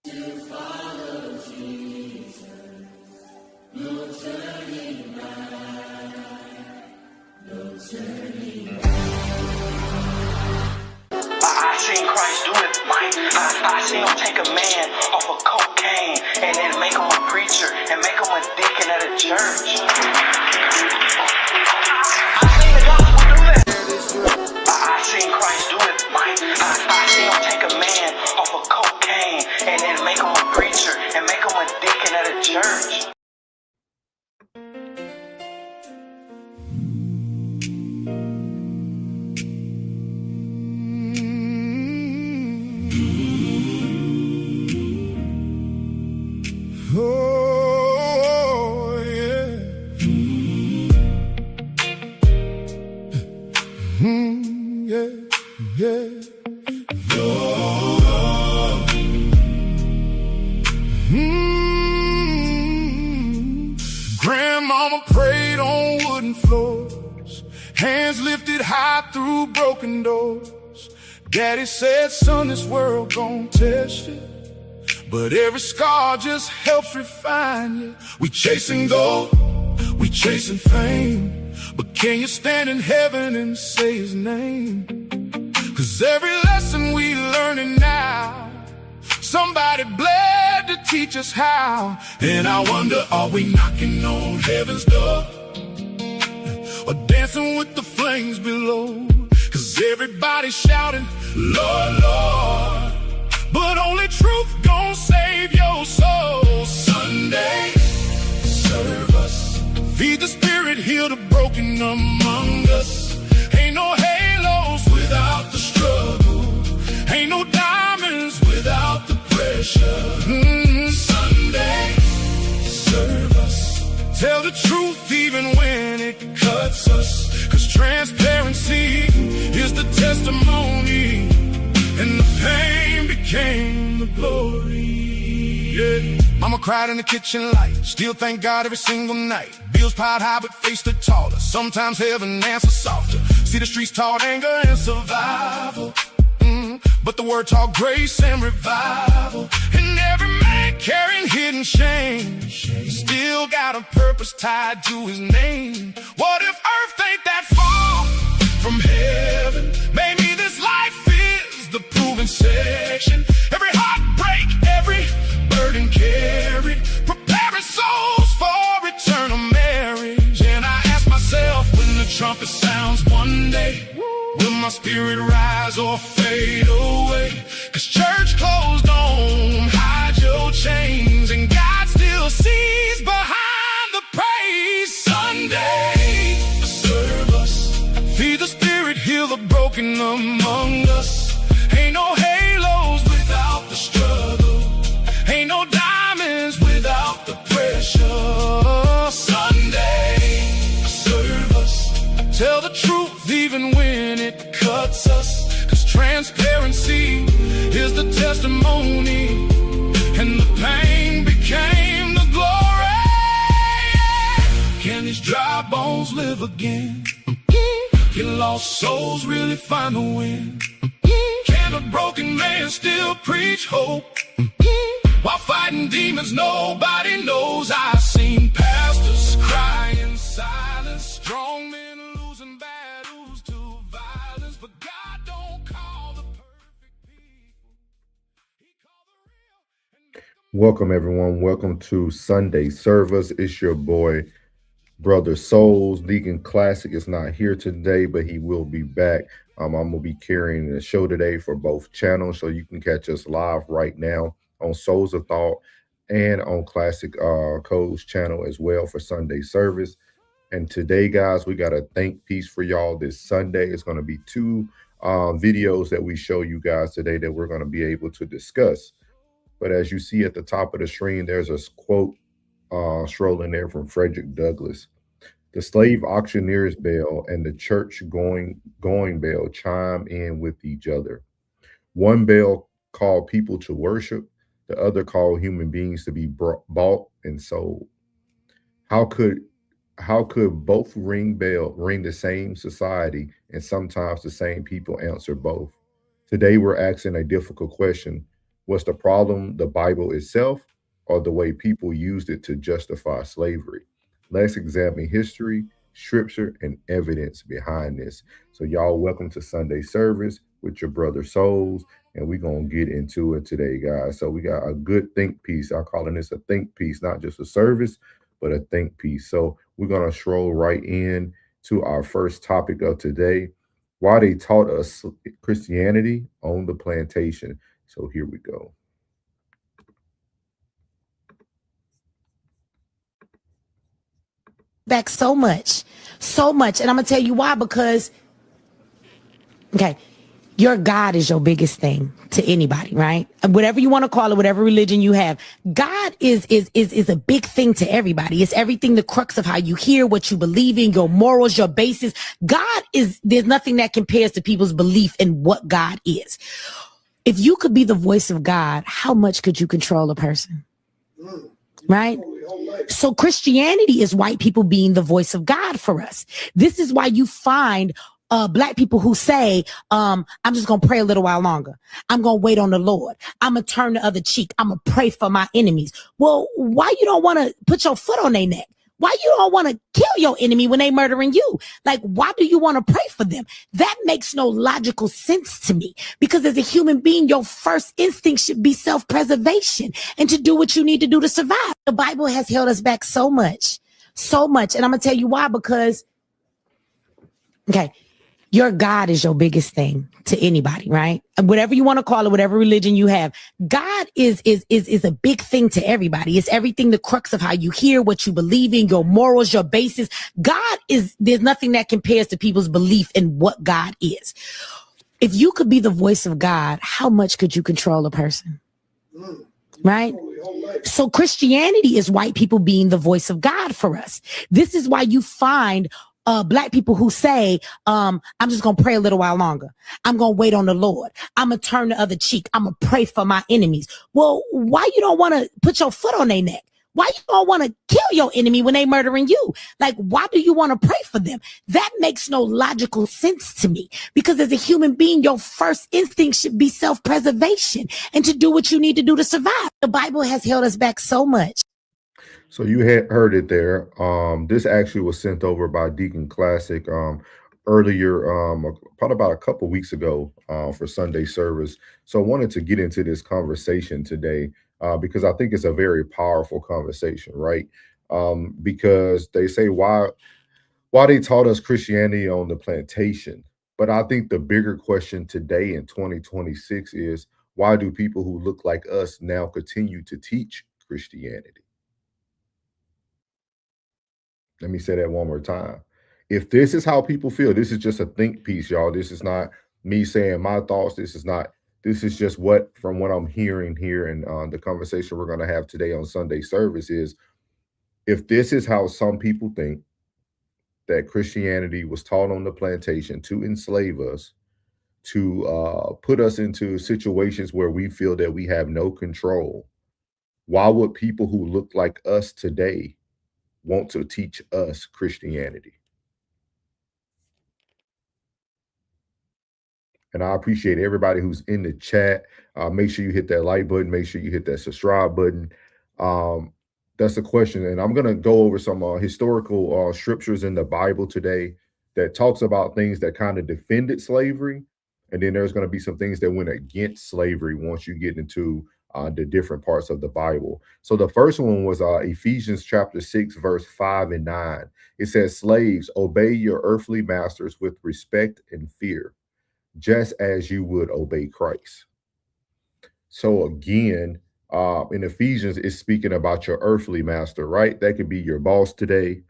To follow Jesus, no turning back, no turning back. I seen Christ do it, Mike. I seen him take a man off of cocaine and then make him a preacher and make him a deacon at a church. I seen the gospel do that. I seen Christ do it, Mike. I seen him take a man off of cocaine and then make him a preacher and make him a deacon at a church. Oh, yeah. Yeah. Oh. Grandmama prayed on wooden floors, hands lifted high through broken doors. Daddy said, son, this world gon' test you, but every scar just helps refine you. We chasing gold, we chasing fame, but can you stand in heaven and say his name? 'Cause every lesson we learning now, somebody bled to teach us how. And I wonder, are we knocking on heaven's door, or dancing with the flames below? 'Cause everybody's shouting, Lord, Lord, but only truth gon' save your soul. Sunday, serve us, feed the spirit, heal the broken among us. Ain't no halos without the struggle, ain't no diamonds without the pressure. Sunday, serve us, tell the truth even when it cuts us. 'Cause transparency is the testimony, and the pain became the glory. Yeah. Mama cried in the kitchen light, still thank God every single night. Bills piled high but faced it taller, sometimes heaven answers softer. See the streets taught anger and survival, but the word taught grace and revival. And every man carrying hidden shame still got a purpose tied to his name. What if earth ain't that far from heaven? Maybe this life is the proven section. Every heartbreak, every burden carried, preparing souls for eternal marriage. And I ask myself, when the trumpet sounds one day, will my spirit rise or fade away? 'Cause church closed on, hide your chains, and God still sees behind the praise. Sunday, serve us, feed the spirit, heal the broken among us. Ain't no halos without the struggle, ain't no diamonds without the pressure. Sunday, serve us, tell the truth even when it cuts us. 'Cause transparency is the testimony, and the pain became the glory. Can these dry bones live again? Can lost souls really find the wind? Can a broken man still preach hope while fighting demons nobody knows? I've seen pastors cry in silence, strong men losing battles to violence, but God don't call the perfect people, he called the real. Welcome, everyone. Welcome to Sunday Service. It's your boy, Brother Souls. Deacon Classic is not here today, but he will be back. I'm going to be carrying the show today for both channels, so you can catch us live right now on Souls of Thought and on Classic Code's channel as well for Sunday service. And today, guys, we got a think piece for y'all this Sunday. It's going to be two videos that we show you guys today that we're going to be able to discuss. But as you see at the top of the screen, there's a quote strolling there from Frederick Douglass. The slave auctioneer's bell and the church going bell chime in with each other. One bell called people to worship, the other called human beings to be bought and sold. How could both ring the same society, and sometimes the same people answer both? Today we're asking a difficult question. Was the problem the Bible itself or the way people used it to justify slavery? Let's examine history, scripture, and evidence behind this. So, y'all, welcome to Sunday service with your brother Souls, and we're going to get into it today, guys. So, we got a good think piece. I'm calling this a think piece, not just a service, but a think piece. So, we're going to stroll right in to our first topic of today, why they taught us Christianity on the plantation. So here we go. Back so much. And I'm going to tell you why, because, okay, your God is your biggest thing to anybody, right? Whatever you want to call it, whatever religion you have, God is a big thing to everybody. It's everything, the crux of how you hear, what you believe in, your morals, your basis. There's nothing that compares to people's belief in what God is. If you could be the voice of God, how much could you control a person? Right? So Christianity is white people being the voice of God for us. This is why you find black people who say, I'm just going to pray a little while longer. I'm going to wait on the Lord. I'm going to turn the other cheek. I'm going to pray for my enemies. Well, why you don't want to put your foot on their neck? Why you don't want to kill your enemy when they murdering you? Like, why do you want to pray for them? That makes no logical sense to me, because as a human being, your first instinct should be self-preservation and to do what you need to do to survive. The Bible has held us back so much. And I'm going to tell you why, because, okay, your God is your biggest thing to anybody, right? Whatever you want to call it, whatever religion you have, God is a big thing to everybody. It's everything, the crux of how you hear, what you believe in, your morals, your basis. There's nothing that compares to people's belief in what God is. If you could be the voice of God, how much could you control a person? Right? So Christianity is white people being the voice of God for us. This is why you find black people who say, I'm just going to pray a little while longer. I'm going to wait on the Lord. I'm going to turn the other cheek. I'm going to pray for my enemies. Well, why you don't want to put your foot on their neck? Why you don't want to kill your enemy when they murdering you? Like, why do you want to pray for them? That makes no logical sense to me, because as a human being, your first instinct should be self-preservation and to do what you need to do to survive. The Bible has held us back so much. So you had heard it there. This actually was sent over by Deacon Classic earlier, probably about a couple weeks ago for Sunday service. So I wanted to get into this conversation today because I think it's a very powerful conversation, right? Because they say why they taught us Christianity on the plantation. But I think the bigger question today in 2026 is, why do people who look like us now continue to teach Christianity? Let me say that one more time. If this is how people feel, this is just a think piece, y'all. This is not me saying my thoughts. This is just from what I'm hearing here and the conversation we're going to have today on Sunday service is, if this is how some people think that Christianity was taught on the plantation to enslave us, to put us into situations where we feel that we have no control, why would people who look like us today want to teach us Christianity? And I appreciate everybody who's in the chat. Make sure you hit that like button. Make sure you hit that subscribe button. That's the question. And I'm going to go over some historical scriptures in the Bible today that talks about things that kind of defended slavery. And then there's going to be some things that went against slavery once you get into the different parts of the Bible. So the first one was Ephesians chapter 6, verse 5 and 9. It says, slaves, obey your earthly masters with respect and fear, just as you would obey Christ. So again, in Ephesians, it's speaking about your earthly master, right? That could be your boss today.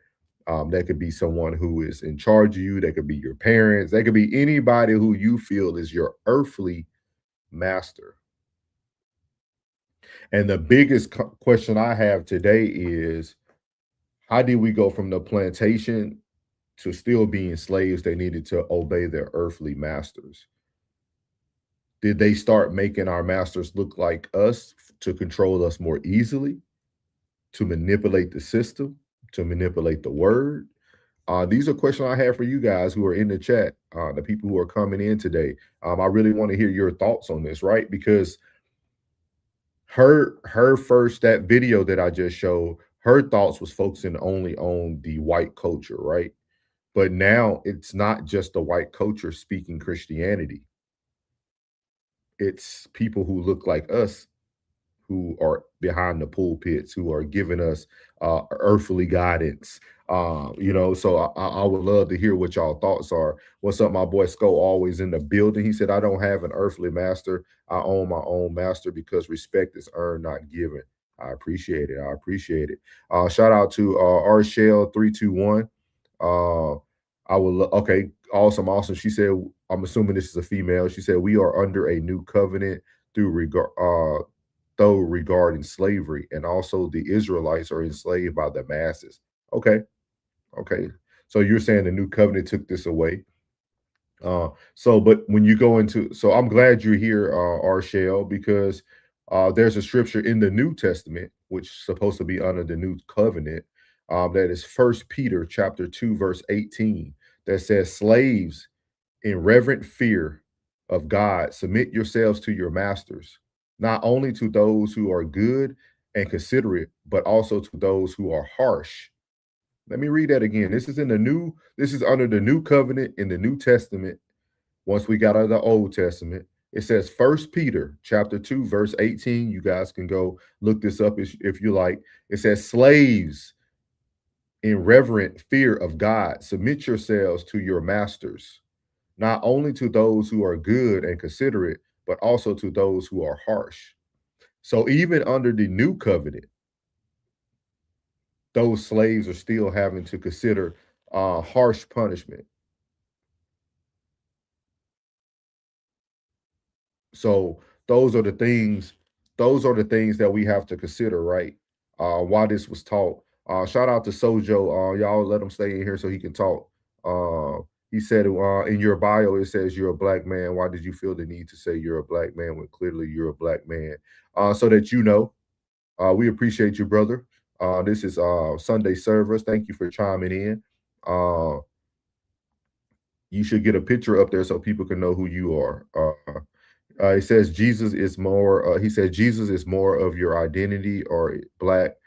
That could be someone who is in charge of you. That could be your parents. That could be anybody who you feel is your earthly master. And the biggest question I have today is, how did we go from the plantation to still being slaves? They needed to obey their earthly masters. Did they start making our masters look like us to control us more easily, to manipulate the system, to manipulate the word? These are questions I have for you guys who are in the chat, the people who are coming in today. I really want to hear your thoughts on this, right? Because her first, that video that I just showed, her thoughts was focusing only on the white culture, right? But now it's not just the white culture speaking Christianity. It's people who look like us who are behind the pulpits, who are giving us earthly guidance. So I would love to hear what y'all thoughts are. What's up, my boy Sco? Always in the building. He said, "I don't have an earthly master. I own my own master because respect is earned, not given." I appreciate it. I appreciate it. Shout out to R Shell 321. Uh, okay, awesome, awesome. She said, I'm assuming this is a female. She said, "We are under a new covenant through regard though regarding slavery, and also the Israelites are enslaved by the masses." Okay, okay. So you're saying the new covenant took this away. But when you go into, so I'm glad you're here, Arshel, because there's a scripture in the New Testament, which is supposed to be under the new covenant, that is First Peter chapter 2, verse 18, that says, "Slaves, in reverent fear of God, submit yourselves to your masters, not only to those who are good and considerate, but also to those who are harsh." Let me read that again. This is under the new covenant in the New Testament. Once we got out of the Old Testament, it says First Peter chapter 2, verse 18. You guys can go look this up if you like. It says, "Slaves, in reverent fear of God, submit yourselves to your masters, not only to those who are good and considerate, but also to those who are harsh." So even under the new covenant, those slaves are still having to consider harsh punishment. So those are the things, those are the things that we have to consider, right? Why this was taught. Shout out to Sojo. Y'all let him stay in here so he can talk. He said, in your bio, it says you're a black man. Why did you feel the need to say you're a black man when clearly you're a black man? So that you know, we appreciate you, brother. This is Sunday Service. Thank you for chiming in. You should get a picture up there so people can know who you are. He says Jesus is more. He said Jesus is more of your identity, or black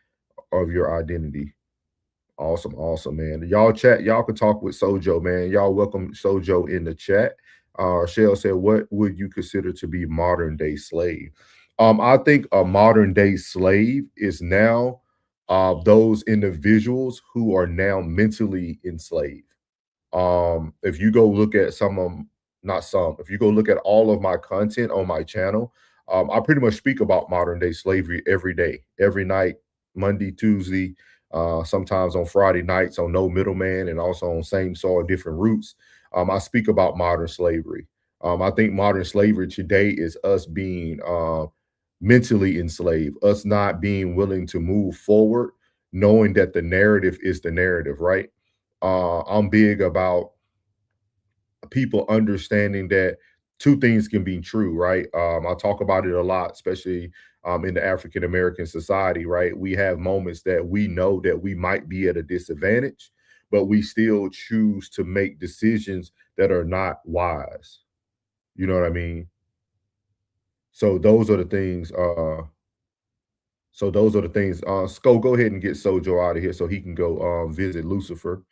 of your identity. Awesome, awesome, man. Y'all chat. Y'all can talk with Sojo, man. Y'all welcome Sojo in the chat. Shell said, "What would you consider to be modern day slave?" I think a modern day slave is now those individuals who are now mentally enslaved. If you go look at some of not some, if you go look at all of my content on my channel, I pretty much speak about modern day slavery every day, every night, Monday, Tuesday, sometimes on Friday nights on No Middleman, and also on Same Soil, Different Roots. I speak about modern slavery. I think modern slavery today is us being mentally enslaved, us not being willing to move forward, knowing that the narrative is the narrative, right? I'm big about people understanding that two things can be true, right? I talk about it a lot, especially in the African American society, right? We have moments that we know that we might be at a disadvantage, but we still choose to make decisions that are not wise. You know what I mean? So those are the things. Sko, go ahead and get Sojo out of here so he can go visit Lucifer.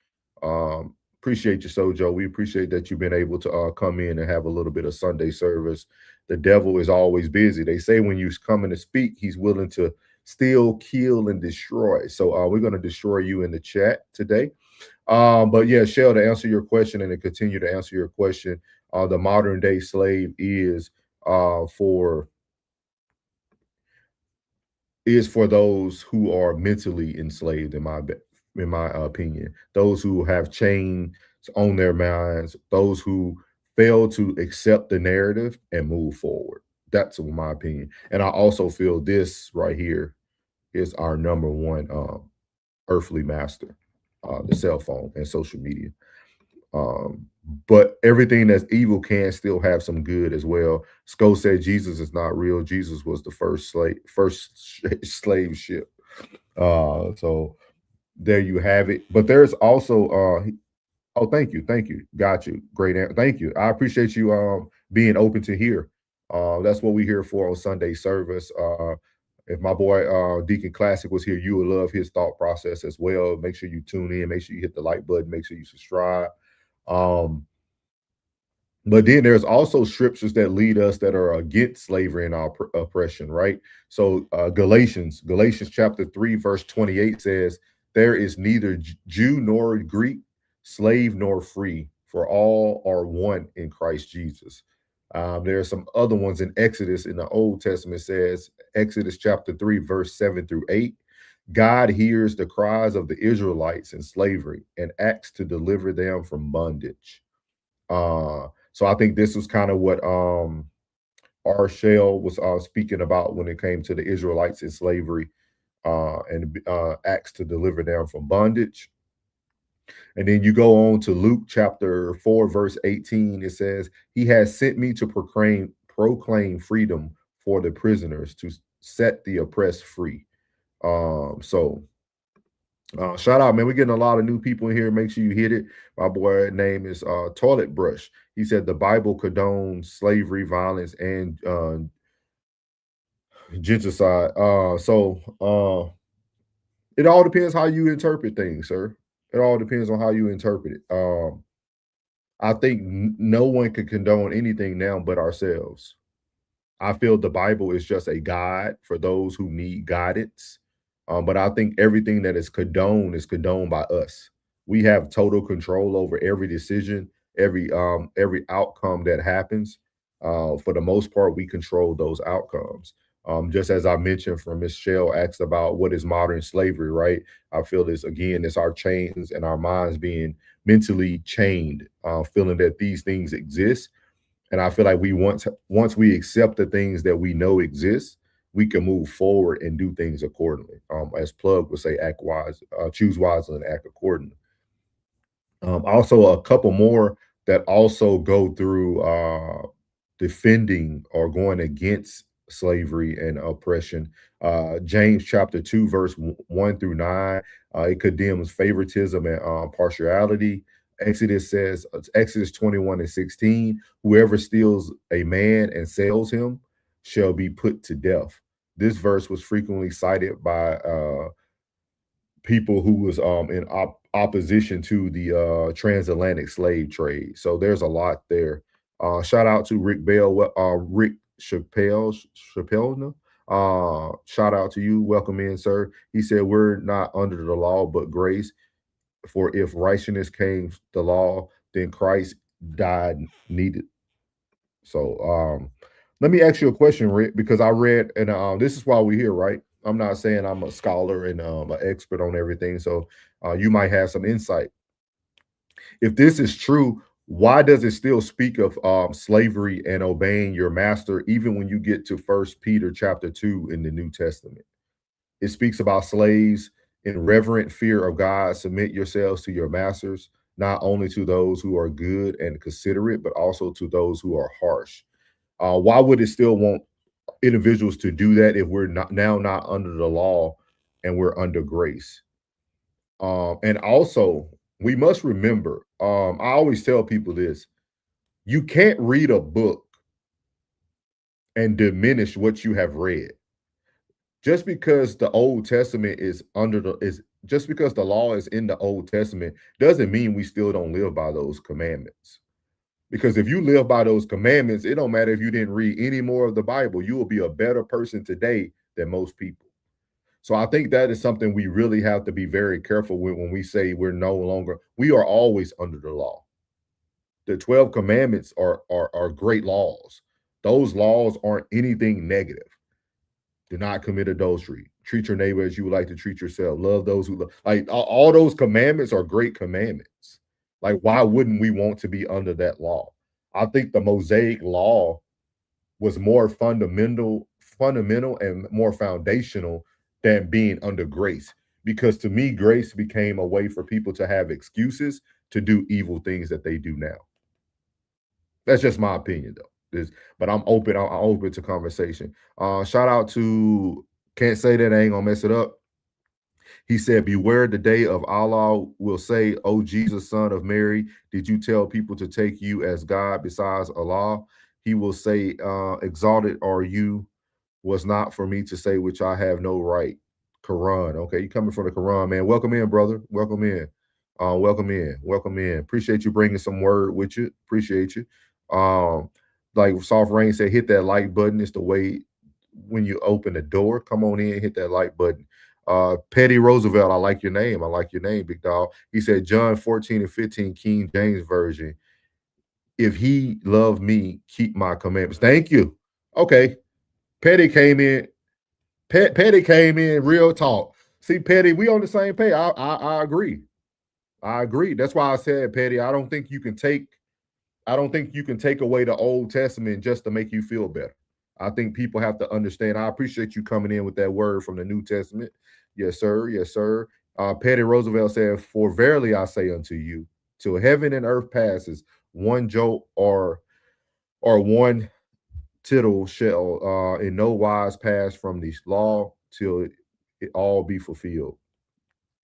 Appreciate you, Sojo. We appreciate that you've been able to come in and have a little bit of Sunday service. The devil is always busy. They say when you come in to speak, he's willing to steal, kill, and destroy. So we're going to destroy you in the chat today. But yeah, Shell, to answer your question and to continue to answer your question, the modern day slave is for those who are mentally enslaved, in my opinion. Those who have chains on their minds, those who fail to accept the narrative and move forward. That's my opinion. And I also feel this right here is our number one earthly master, the cell phone and social media. But everything that's evil can still have some good as well. Sko said Jesus is not real. Jesus was the first slave ship. So there you have it. But there's also oh, thank you, got you, great, thank you. I appreciate you being open to hear. That's what we're here for on Sunday service. If my boy Deacon Classic was here, you would love his thought process as well. Make sure you tune in. Make sure you hit the like button. Make sure you subscribe. Um, but then there's also scriptures that lead us that are against slavery and oppression, right? So Galatians chapter 3, verse 28 says, there is neither Jew nor Greek, slave nor free, for all are one in Christ Jesus. There are some other ones in Exodus in the Old Testament says, Exodus chapter 3, verse 7 through 8. God hears the cries of the Israelites in slavery and acts to deliver them from bondage. So I think this was kind of what R. Shell was speaking about when it came to the Israelites in slavery and acts to deliver them from bondage. And then you go on to Luke chapter 4, verse 18. It says, he has sent me to proclaim freedom for the prisoners, to set the oppressed free. So shout out, man. We're getting a lot of new people in here. Make sure you hit it. My boy name is Toilet Brush. He said the Bible condones slavery, violence, and genocide. It all depends how you interpret things, sir. It all depends on how you interpret it. I think no one can condone anything now but ourselves. I feel the Bible is just a guide for those who need guidance. But I think everything that is condoned by us. We have total control over every decision, every outcome that happens. For the most part, we control those outcomes. Just as I mentioned from Miss Shell asked about what is modern slavery, right? I feel this again, it's our chains and our minds being mentally chained, feeling that these things exist. And I feel like once we accept the things that we know exist, we can move forward and do things accordingly. As Plug would say, act wise, choose wisely and act accordingly. Also, a couple more that also go through defending or going against slavery and oppression. James chapter 2, verse 1 through 9, it condemns favoritism and partiality. Exodus 21 and 16, whoever steals a man and sells him shall be put to death. This verse was frequently cited by people who was in opposition to the transatlantic slave trade. So there's a lot there. Shout out to Rick Chappelle. Shout out to you. Welcome in, sir. He said, we're not under the law, but grace. For if righteousness came the law, then Christ died needed. So let me ask you a question, Rick, because I read, and this is why we're here, right? I'm not saying I'm a scholar and an expert on everything, so you might have some insight. If this is true, why does it still speak of slavery and obeying your master, even when you get to 1 Peter chapter 2 in the New Testament? It speaks about slaves in reverent fear of God, submit yourselves to your masters, not only to those who are good and considerate, but also to those who are harsh. Why would it still want individuals to do that if we're not under the law and we're under grace? And also, we must remember, I always tell people this, you can't read a book and diminish what you have read. Just because the Old Testament just because the law is in the Old Testament doesn't mean we still don't live by those commandments. Because if you live by those commandments, it don't matter if you didn't read any more of the Bible, you will be a better person today than most people. So I think that is something we really have to be very careful with when we say we are always under the law. The 12 commandments are great laws. Those laws aren't anything negative. Do not commit adultery. Treat your neighbor as you would like to treat yourself. Love those who love. Like all those commandments are great commandments. Like, why wouldn't we want to be under that law? I think the Mosaic law was more fundamental and more foundational than being under grace. Because to me, grace became a way for people to have excuses to do evil things that they do now. That's just my opinion, though. But I'm open. I'm open to conversation. Shout out to Can't Say That, I Ain't Gonna Mess It Up. He said, beware the day of Allah will say, "O Jesus, son of Mary, did you tell people to take you as God besides Allah?" He will say, exalted are you, was not for me to say which I have no right. Quran. Okay, you coming from the Quran, man. Welcome in, brother. Welcome in. Welcome in. Welcome in. Appreciate you bringing some word with you. Appreciate you. Like Soft Rain said, hit that like button. It's the way when you open the door. Come on in, hit that like button. Petty Roosevelt, I like your name. I like your name, big dog. He said John 14 and 15, King James Version. If he loved me, keep my commandments. Thank you. Okay. Petty came in. Petty came in. Real talk. See, Petty, we on the same page. I agree. I agree. That's why I said, Petty, I don't think you can take away the Old Testament just to make you feel better. I think people have to understand. I appreciate you coming in with that word from the New Testament. Yes, sir. Yes, sir. Petty Roosevelt said, "For verily I say unto you, till heaven and earth passes, one jot or one tittle shall in no wise pass from the law till it all be fulfilled."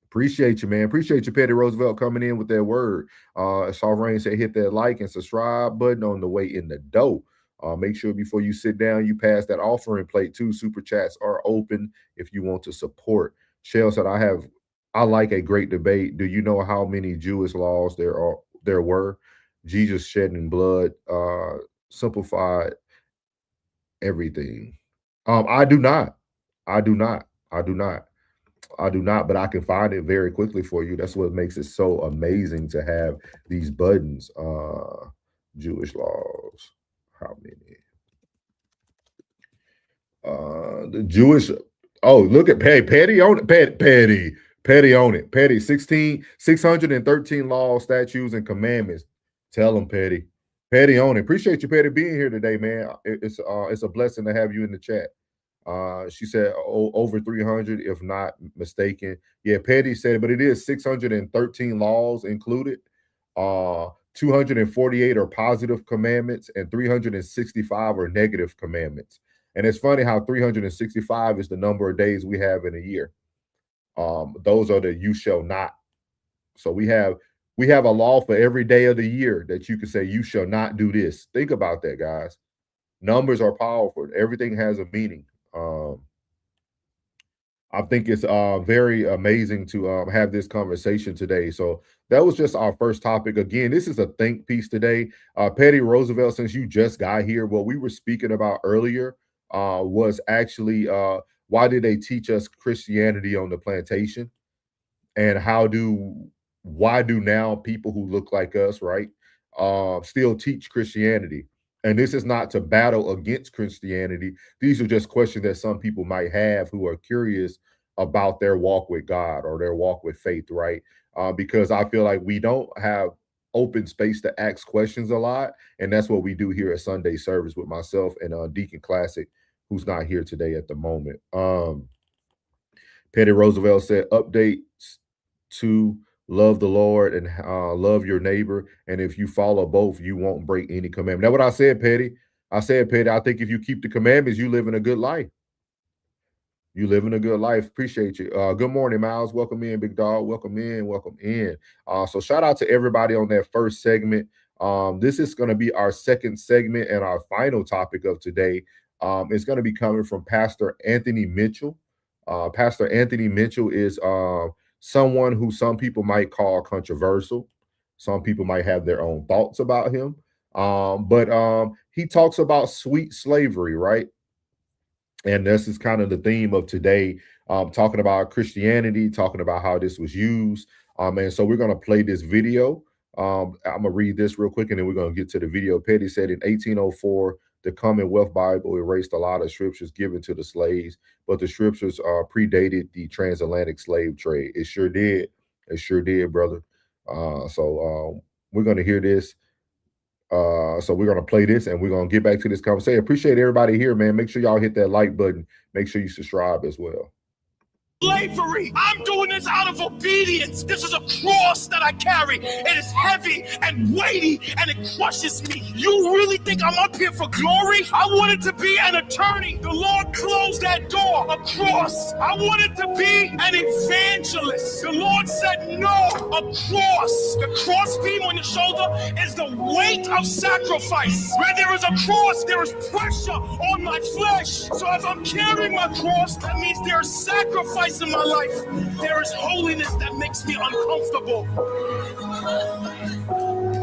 Appreciate you, man. Appreciate you, Petty Roosevelt, coming in with that word. Soft Rain said, hit that like and subscribe button on the way in the door. Make sure before you sit down, you pass that offering plate too. Super chats are open if you want to support. Shell said, I like a great debate. Do you know how many Jewish laws there were? Jesus shedding blood simplified everything. I do not. I do not. I do not. I do not, but I can find it very quickly for you. That's what makes it so amazing to have these buttons. Jewish laws. How many? The Jewish. Oh, look at Petty on it. Petty on it. Petty 613 laws, statutes, and commandments. Tell them, Petty. Petty on it. Appreciate you, Petty, being here today, man. It's a blessing to have you in the chat. She said over 300, if not mistaken. Yeah, Petty said it, but it is 613 laws included. 248 are positive commandments and 365 are negative commandments. And it's funny how 365 is the number of days we have in a year. Those are the you shall not. So we have a law for every day of the year that you can say you shall not do this. Think about that, guys. Numbers are powerful. Everything has a meaning. I think it's very amazing to have this conversation today. So that was just our first topic. Again, this is a think piece today. Petty Roosevelt, since you just got here, what we were speaking about earlier was actually why did they teach us Christianity on the plantation? And why do now people who look like us, right, still teach Christianity? And this is not to battle against Christianity. These are just questions that some people might have who are curious about their walk with God or their walk with faith, right? Because I feel like we don't have open space to ask questions a lot. And that's what we do here at Sunday service with myself and Deacon Classic, who's not here today at the moment. Petty Roosevelt said, updates to love the Lord and love your neighbor. And if you follow both, you won't break any commandment. That's what I said, Petty. I think if you keep the commandments, you live in a good life. You living a good life. Appreciate you. Good morning, Miles. Welcome in, big dog. Welcome in. Welcome in. So shout out to everybody on that first segment. This is going to be our second segment and our final topic of today. It's going to be coming from Pastor Anthony Mitchell. Pastor Anthony Mitchell is someone who some people might call controversial. Some people might have their own thoughts about him. But he talks about sweet slavery, right? And this is kind of the theme of today, talking about Christianity, talking about how this was used. And so we're going to play this video. I'm going to read this real quick, and then we're going to get to the video. Petty said in 1804, the Commonwealth Bible erased a lot of scriptures given to the slaves, but the scriptures predated the transatlantic slave trade. It sure did. It sure did, brother. So we're going to hear this. So we're going to play this and we're going to get back to this conversation. Appreciate everybody here, man. Make sure y'all hit that like button. Make sure you subscribe as well. slavery. I'm doing this out of obedience. This is a cross that I carry. It is heavy and weighty and it crushes me. You really think I'm up here for glory? I wanted to be an attorney. The Lord closed that door. A cross. I wanted to be an evangelist. The Lord said no. A cross. The cross beam on your shoulder is the weight of sacrifice. Where there is a cross, there is pressure on my flesh. So if I'm carrying my cross, that means there is sacrifice in my life. There is holiness that makes me uncomfortable.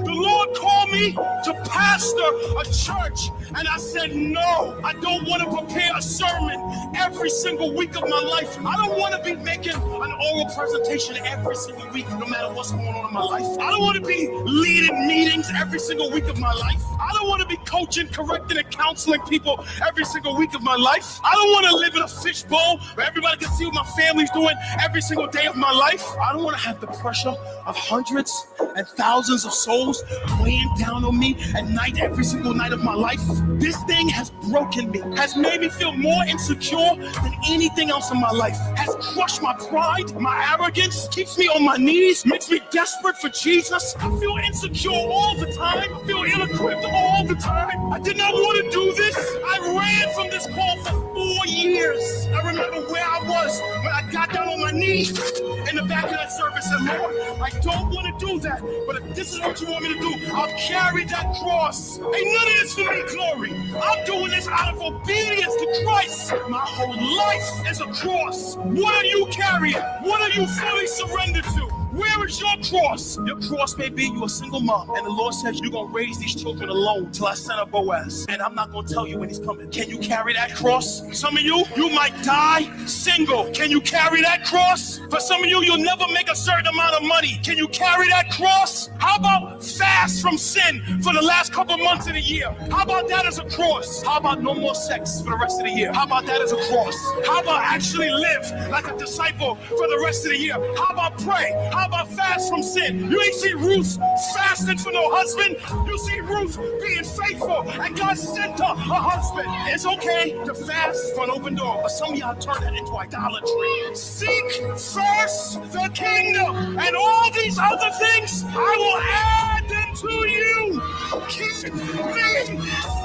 The Lord called me to pastor a church, and I said, no, I don't want to prepare a sermon every single week of my life. I don't want to be making an oral presentation every single week, no matter what's going on in my life. I don't want to be leading meetings every single week of my life. I don't want to be coaching, correcting, and counseling people every single week of my life. I don't want to live in a fishbowl where everybody can see what my family's doing every single day of my life. I don't want to have the pressure of hundreds and thousands of souls weighing down on me at night, every single night of my life. This thing has broken me, has made me feel more insecure than anything else in my life, has crushed my pride, my arrogance, keeps me on my knees, makes me desperate for Jesus. I feel insecure all the time. I feel ill-equipped all the time. I did not want to do this. I ran from this call for 4 years. I remember where I was when I got down on my knees in the back of that service and said, Lord, I don't want to do that, but if this is what you want me to do, I'll carry that cross. Ain't none of this for me, glory. I'm doing this out of obedience to Christ. My whole life is a cross. What are you carrying? What are you fully surrendered to? Where is your cross? Your cross may be you're a single mom, and the Lord says you're going to raise these children alone till I send a Boaz. And I'm not going to tell you when he's coming. Can you carry that cross? Some of you might die single. Can you carry that cross? For some of you, you'll never make a certain amount of money. Can you carry that cross? How about fast from sin for the last couple months of the year? How about that as a cross? How about no more sex for the rest of the year? How about that as a cross? How about actually live like a disciple for the rest of the year? How about pray? How about fast from sin? You ain't see Ruth fasting for no husband. You see Ruth being faithful, and God sent her a husband. It's okay to fast for an open door, but some of y'all turn that into idolatry. Seek first the kingdom, and all these other things, I will add them to you. Keep me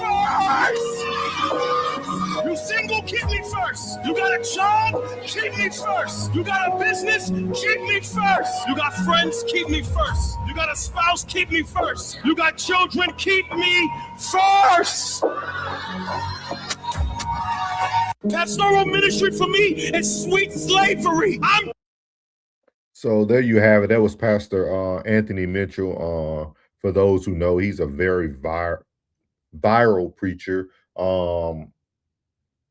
first. You single, keep me first. You got a job, keep me first. You got a business, keep me first. You got friends, keep me first. You got a spouse, keep me first. You got children, keep me first. Pastoral ministry for me is sweet slavery. So there you have it. That was Pastor Anthony Mitchell. For those who know, he's a very viral preacher.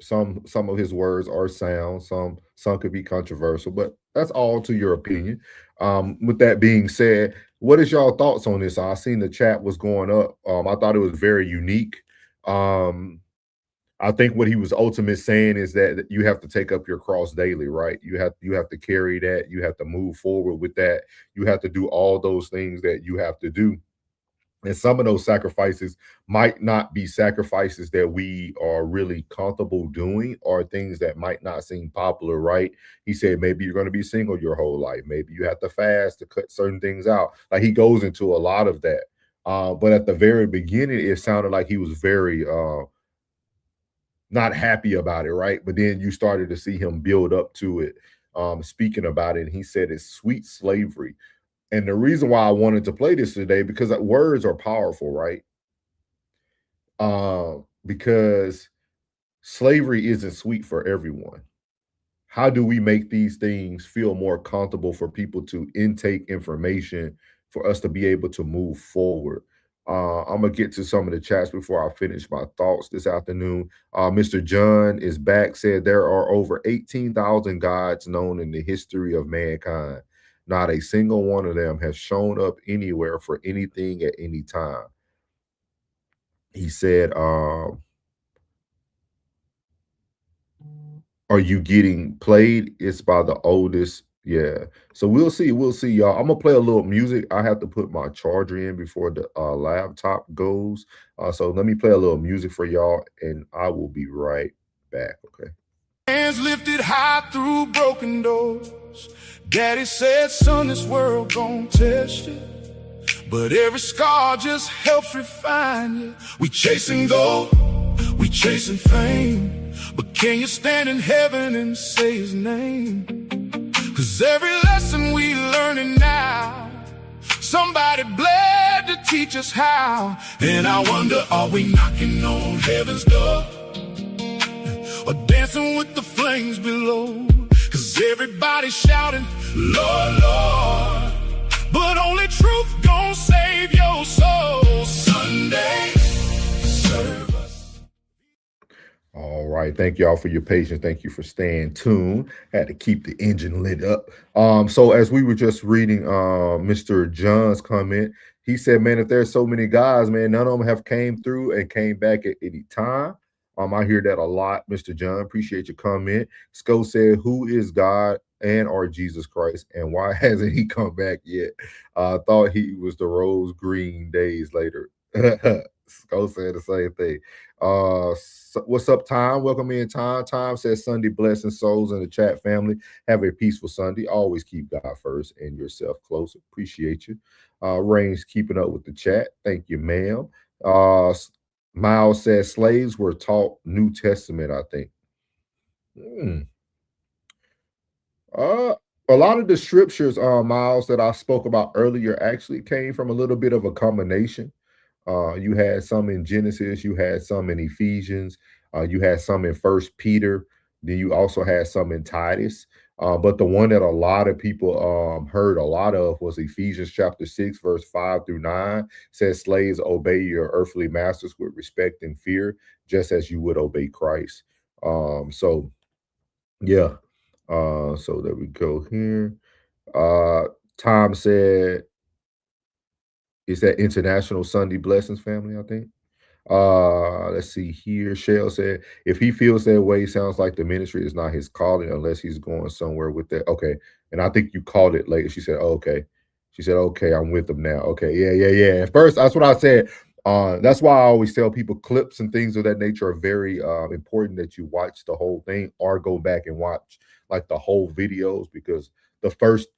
Some of his words are sound, some could be controversial, but that's all to your opinion. With that being said, what is y'all thoughts on this? I seen the chat was going up. I thought it was very unique. I think what he was ultimately saying is that you have to take up your cross daily, right? You have to carry that. You have to move forward with that. You have to do all those things that you have to do. And some of those sacrifices might not be sacrifices that we are really comfortable doing, or things that might not seem popular, right? He said maybe you're going to be single your whole life. Maybe you have to fast to cut certain things out. Like, he goes into a lot of that. But at the very beginning, it sounded like he was very not happy about it, right? But then you started to see him build up to it, speaking about it. And he said it's sweet slavery. And the reason why I wanted to play this today, because words are powerful, right? Because slavery isn't sweet for everyone. How do we make these things feel more comfortable for people to intake information, for us to be able to move forward? I'm going to get to some of the chats before I finish my thoughts this afternoon. Mr. John is back, said there are over 18,000 gods known in the history of mankind. Not a single one of them has shown up anywhere for anything at any time. He said, are you getting played? It's by the oldest. Yeah. So we'll see. We'll see, y'all. I'm going to play a little music. I have to put my charger in before the laptop goes. So let me play a little music for y'all, and I will be right back. Okay. Hands lifted high through broken doors. Daddy said, son, this world gon' test you, but every scar just helps refine you. We chasing gold, we chasing fame, but can you stand in heaven and say his name? 'Cause every lesson we learning now, somebody bled to teach us how. And I wonder, are we knocking on heaven's door, or dancing with the flames below? 'Cause everybody's shouting, Lord, Lord, but only truth gon' save your soul. Sunday service. All right. Thank y'all for your patience. Thank you for staying tuned. Had to keep the engine lit up. So as we were just reading Mr. John's comment, he said, man, if there's so many guys, man, none of them have came through and came back at any time. I hear that a lot, Mr. John. Appreciate your comment. Sco said, who is God and or Jesus Christ, and why hasn't he come back yet? Thought he was the rose green days later. Sco said the same thing. So what's up, Time? Welcome in, Time. Time says Sunday blessing souls in the chat family. Have a peaceful Sunday. Always keep God first and yourself closer. Appreciate you. Rain's keeping up with the chat. Thank you, ma'am. Miles says slaves were taught New Testament, I think. A lot of the scriptures, Miles, that I spoke about earlier actually came from a little bit of a combination. You had some in Genesis, you had some in Ephesians, you had some in First Peter, then you also had some in Titus. But the one that a lot of people heard a lot of was Ephesians chapter 6, verse 5 through 9. Says, slaves, obey your earthly masters with respect and fear, just as you would obey Christ. So yeah. So there we go here. Tom said, is that International Sunday Blessings family, I think. Let's see here. Shell said, if he feels that way, sounds like the ministry is not his calling unless he's going somewhere with that. Okay. And I think you called it later. She said, oh, okay. She said, okay, I'm with them now. Okay. Yeah. At first, that's what I said. That's why I always tell people clips and things of that nature are very important, that you watch the whole thing or go back and watch like the whole videos, because the first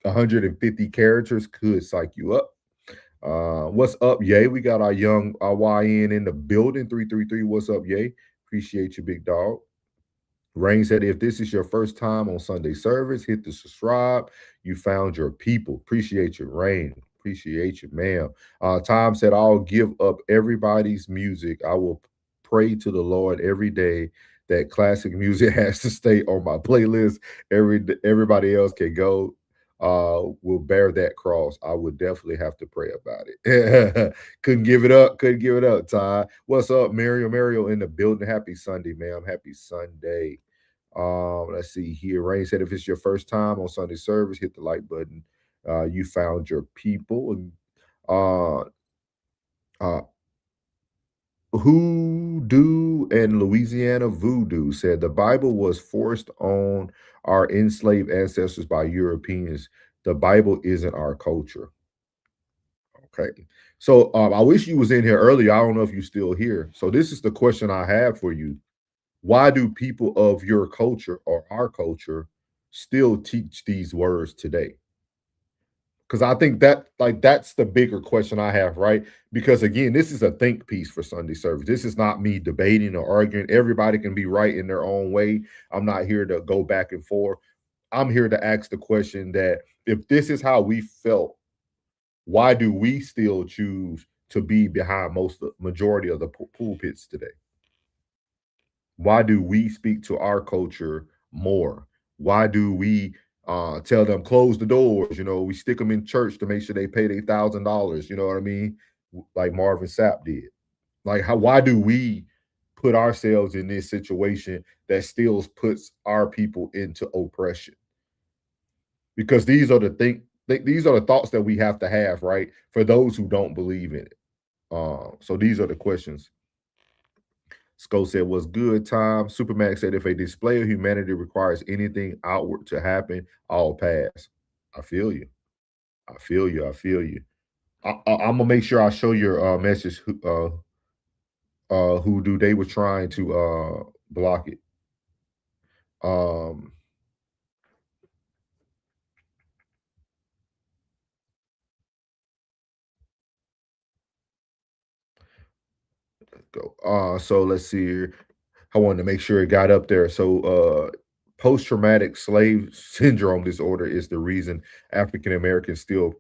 150 characters could psych you up. What's up, Yay? We got our young YN in the building. 333. What's up, Yay? Appreciate you, big dog. Rain said, if this is your first time on Sunday service, hit the subscribe. You found your people. Appreciate you, Rain. Appreciate you, ma'am. Tom said, I'll give up everybody's music. I will pray to the Lord every day that classic music has to stay on my playlist. Everybody else can go. Will bear that cross. I would definitely have to pray about it. Couldn't give it up, Ty. What's up, Mario in the building? Happy Sunday, ma'am. Happy Sunday. Let's see here. Rain said, if it's your first time on Sunday service, hit the like button. You found your people. Hoodoo and Louisiana Voodoo said the Bible was forced on our enslaved ancestors by Europeans. The Bible isn't our culture. Okay. So I wish you was in here earlier. I don't know if you're still here. So this is the question I have for you. Why do people of your culture or our culture still teach these words today? Because I think that's the bigger question I have, right? Because again, this is a think piece for Sunday service. This is not me debating or arguing. Everybody can be right in their own way. I'm not here to go back and forth. I'm here to ask the question that if this is how we felt, why do we still choose to be behind majority of the pulpits today? Why do we speak to our culture more? Why do we tell them close the doors? You know, we stick them in church to make sure they pay their $1,000. You know what I mean? Like Marvin Sapp did. Like, why do we put ourselves in this situation that still puts our people into oppression? Because these are the thoughts that we have to have, right? For those who don't believe in it. So these are the questions. Sco said, what's good, Tom? Supermax said, if a display of humanity requires anything outward to happen, I'll pass. I feel you. I'm going to make sure I show your message, Hoodoo. They were trying to block it. Um, go. So let's see here. I wanted to make sure it got up there. So, post-traumatic slave syndrome disorder is the reason African Americans still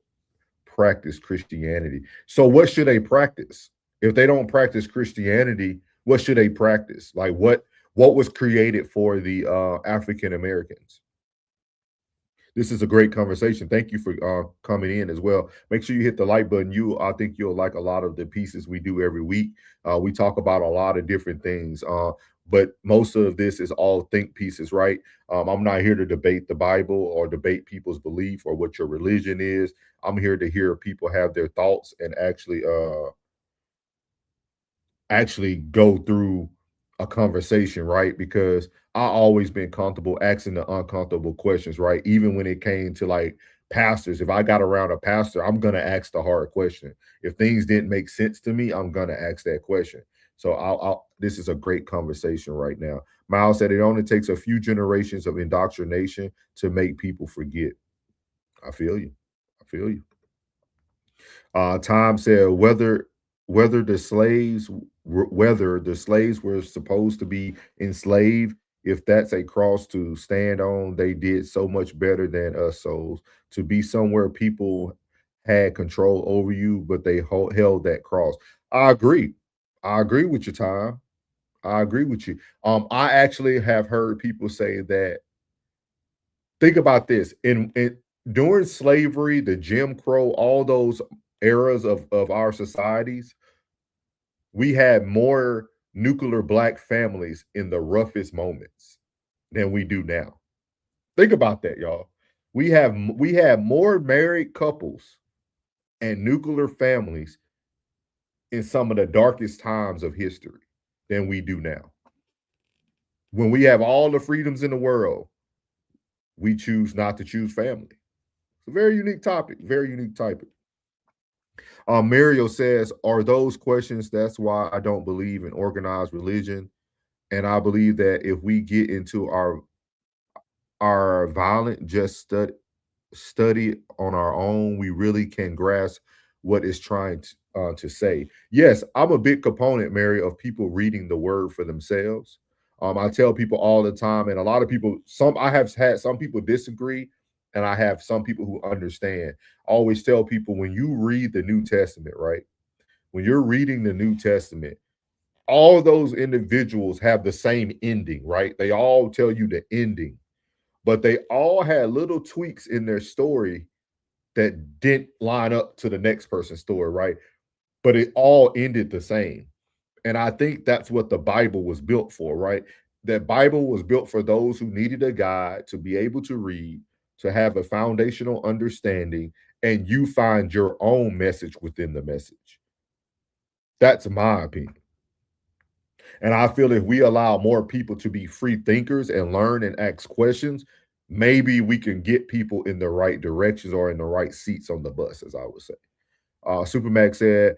practice Christianity. So, what should they practice? If they don't practice Christianity, what should they practice? Like what was created for the African Americans? This is a great conversation. Thank you for coming in as well. Make sure you hit the like button. I think you'll like a lot of the pieces we do every week. We talk about a lot of different things, but most of this is all think pieces, right? I'm not here to debate the Bible or debate people's belief or what your religion is. I'm here to hear people have their thoughts and actually go through a conversation, right? Because I always been comfortable asking the uncomfortable questions, right? Even when it came to like pastors, if I got around a pastor, I'm gonna ask the hard question. If things didn't make sense to me, I'm gonna ask that question. So this is a great conversation right now. Miles said it only takes a few generations of indoctrination to make people forget. I feel you. I feel you. Tom said whether the slaves whether the slaves were supposed to be enslaved, if that's a cross to stand on, they did so much better than us souls. To be somewhere people had control over you, but they held that cross. I agree. I agree with you, Tom. I agree with you. I actually have heard people say that. Think about this in during slavery, the Jim Crow, all those eras of our societies, we had more nuclear black families in the roughest moments than we do now. Think about that, y'all. We have more married couples and nuclear families in some of the darkest times of history than we do now. When we have all the freedoms in the world, we choose not to choose family. It's a very unique topic. Very unique topic. Mario says, "Are those questions? That's why I don't believe in organized religion, and I believe that if we get into our violent just study on our own, we really can grasp what it's trying to say." Yes, I'm a big component, Mary, of people reading the word for themselves. I tell people all the time, and a lot of people, I have had some people disagree, and I have some people who understand. I always tell people when you read the New Testament, right? When you're reading the New Testament, all those individuals have the same ending, right? They all tell you the ending, but they all had little tweaks in their story that didn't line up to the next person's story, right? But it all ended the same. And I think that's what the Bible was built for, right? That Bible was built for those who needed a guide to be able to read, to have a foundational understanding, and you find your own message within the message. That's my opinion. And I feel if we allow more people to be free thinkers and learn and ask questions, maybe we can get people in the right directions or in the right seats on the bus, as I would say. Supermax said,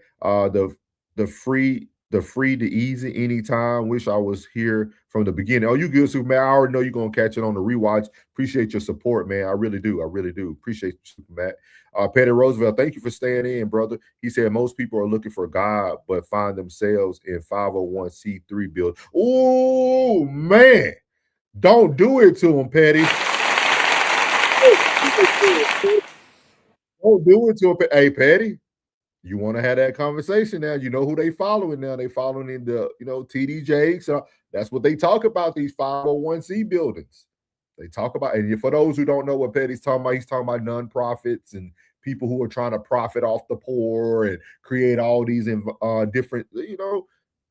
the free to easy anytime. Wish I was here from the beginning. Oh, you good, Superman? I already know you're gonna catch it on the rewatch. Appreciate your support, man. I really do. I really do. Appreciate you, Superman. Petty Roosevelt, thank you for staying in, brother. He said most people are looking for God, but find themselves in 501c3 build. Oh man, don't do it to him, Petty. Don't do it to him. Hey, Petty. You want to have that conversation now. You know who they following now. They following in the, TD Jakes. That's what they talk about, these 501c buildings. They talk about, and for those who don't know what Petty's talking about, he's talking about nonprofits and people who are trying to profit off the poor and create all these different,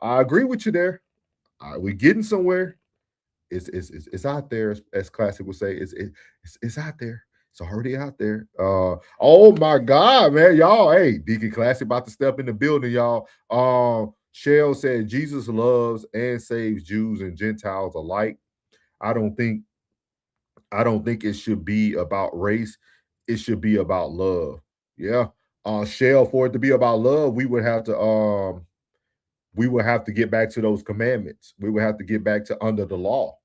I agree with you there. We're getting somewhere. It's out there, as Classic would say. It's out there. It's already out there. Oh my God, man, y'all! Hey, Deacon Classic about to step in the building, y'all. Shell said Jesus loves and saves Jews and Gentiles alike. I don't think it should be about race. It should be about love. Yeah. Shell, for it to be about love, we would have to get back to those commandments. We would have to get back to under the law.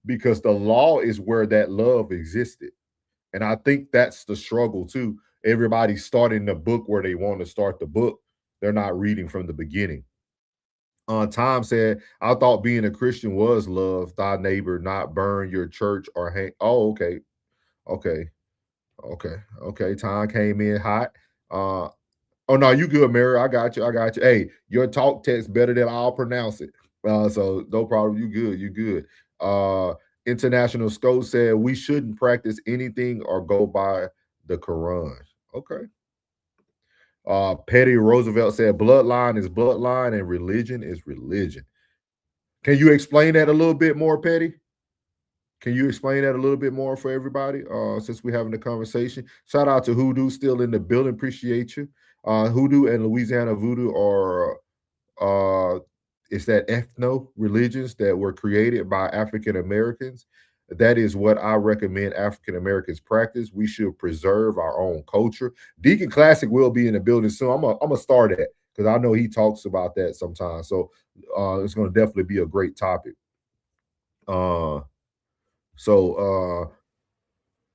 because the law is where that love existed. And I think that's the struggle too. Everybody's starting the book where they want to start the book. They're not reading from the beginning. Tom said, I thought being a Christian was love thy neighbor, not burn your church or hang. Oh, okay. Okay. Okay. Tom came in hot. Oh no, you good, Mary. I got you. Hey, your talk text better than I'll pronounce it. So no problem. You good. International Scope said we shouldn't practice anything or go by the Quran. Okay. Petty Roosevelt said bloodline is bloodline and religion is religion. Can you explain that a little bit more, Petty? Can you explain that a little bit more for everybody? Since we're having a conversation. Shout out to Hoodoo still in the building. Appreciate you. Hoodoo and Louisiana Voodoo are it's that ethno religions that were created by African Americans. That is what I recommend African Americans practice. We should preserve our own culture. Deacon Classic will be in the building soon. I'm gonna start that because I know he talks about that sometimes. So it's gonna definitely be a great topic.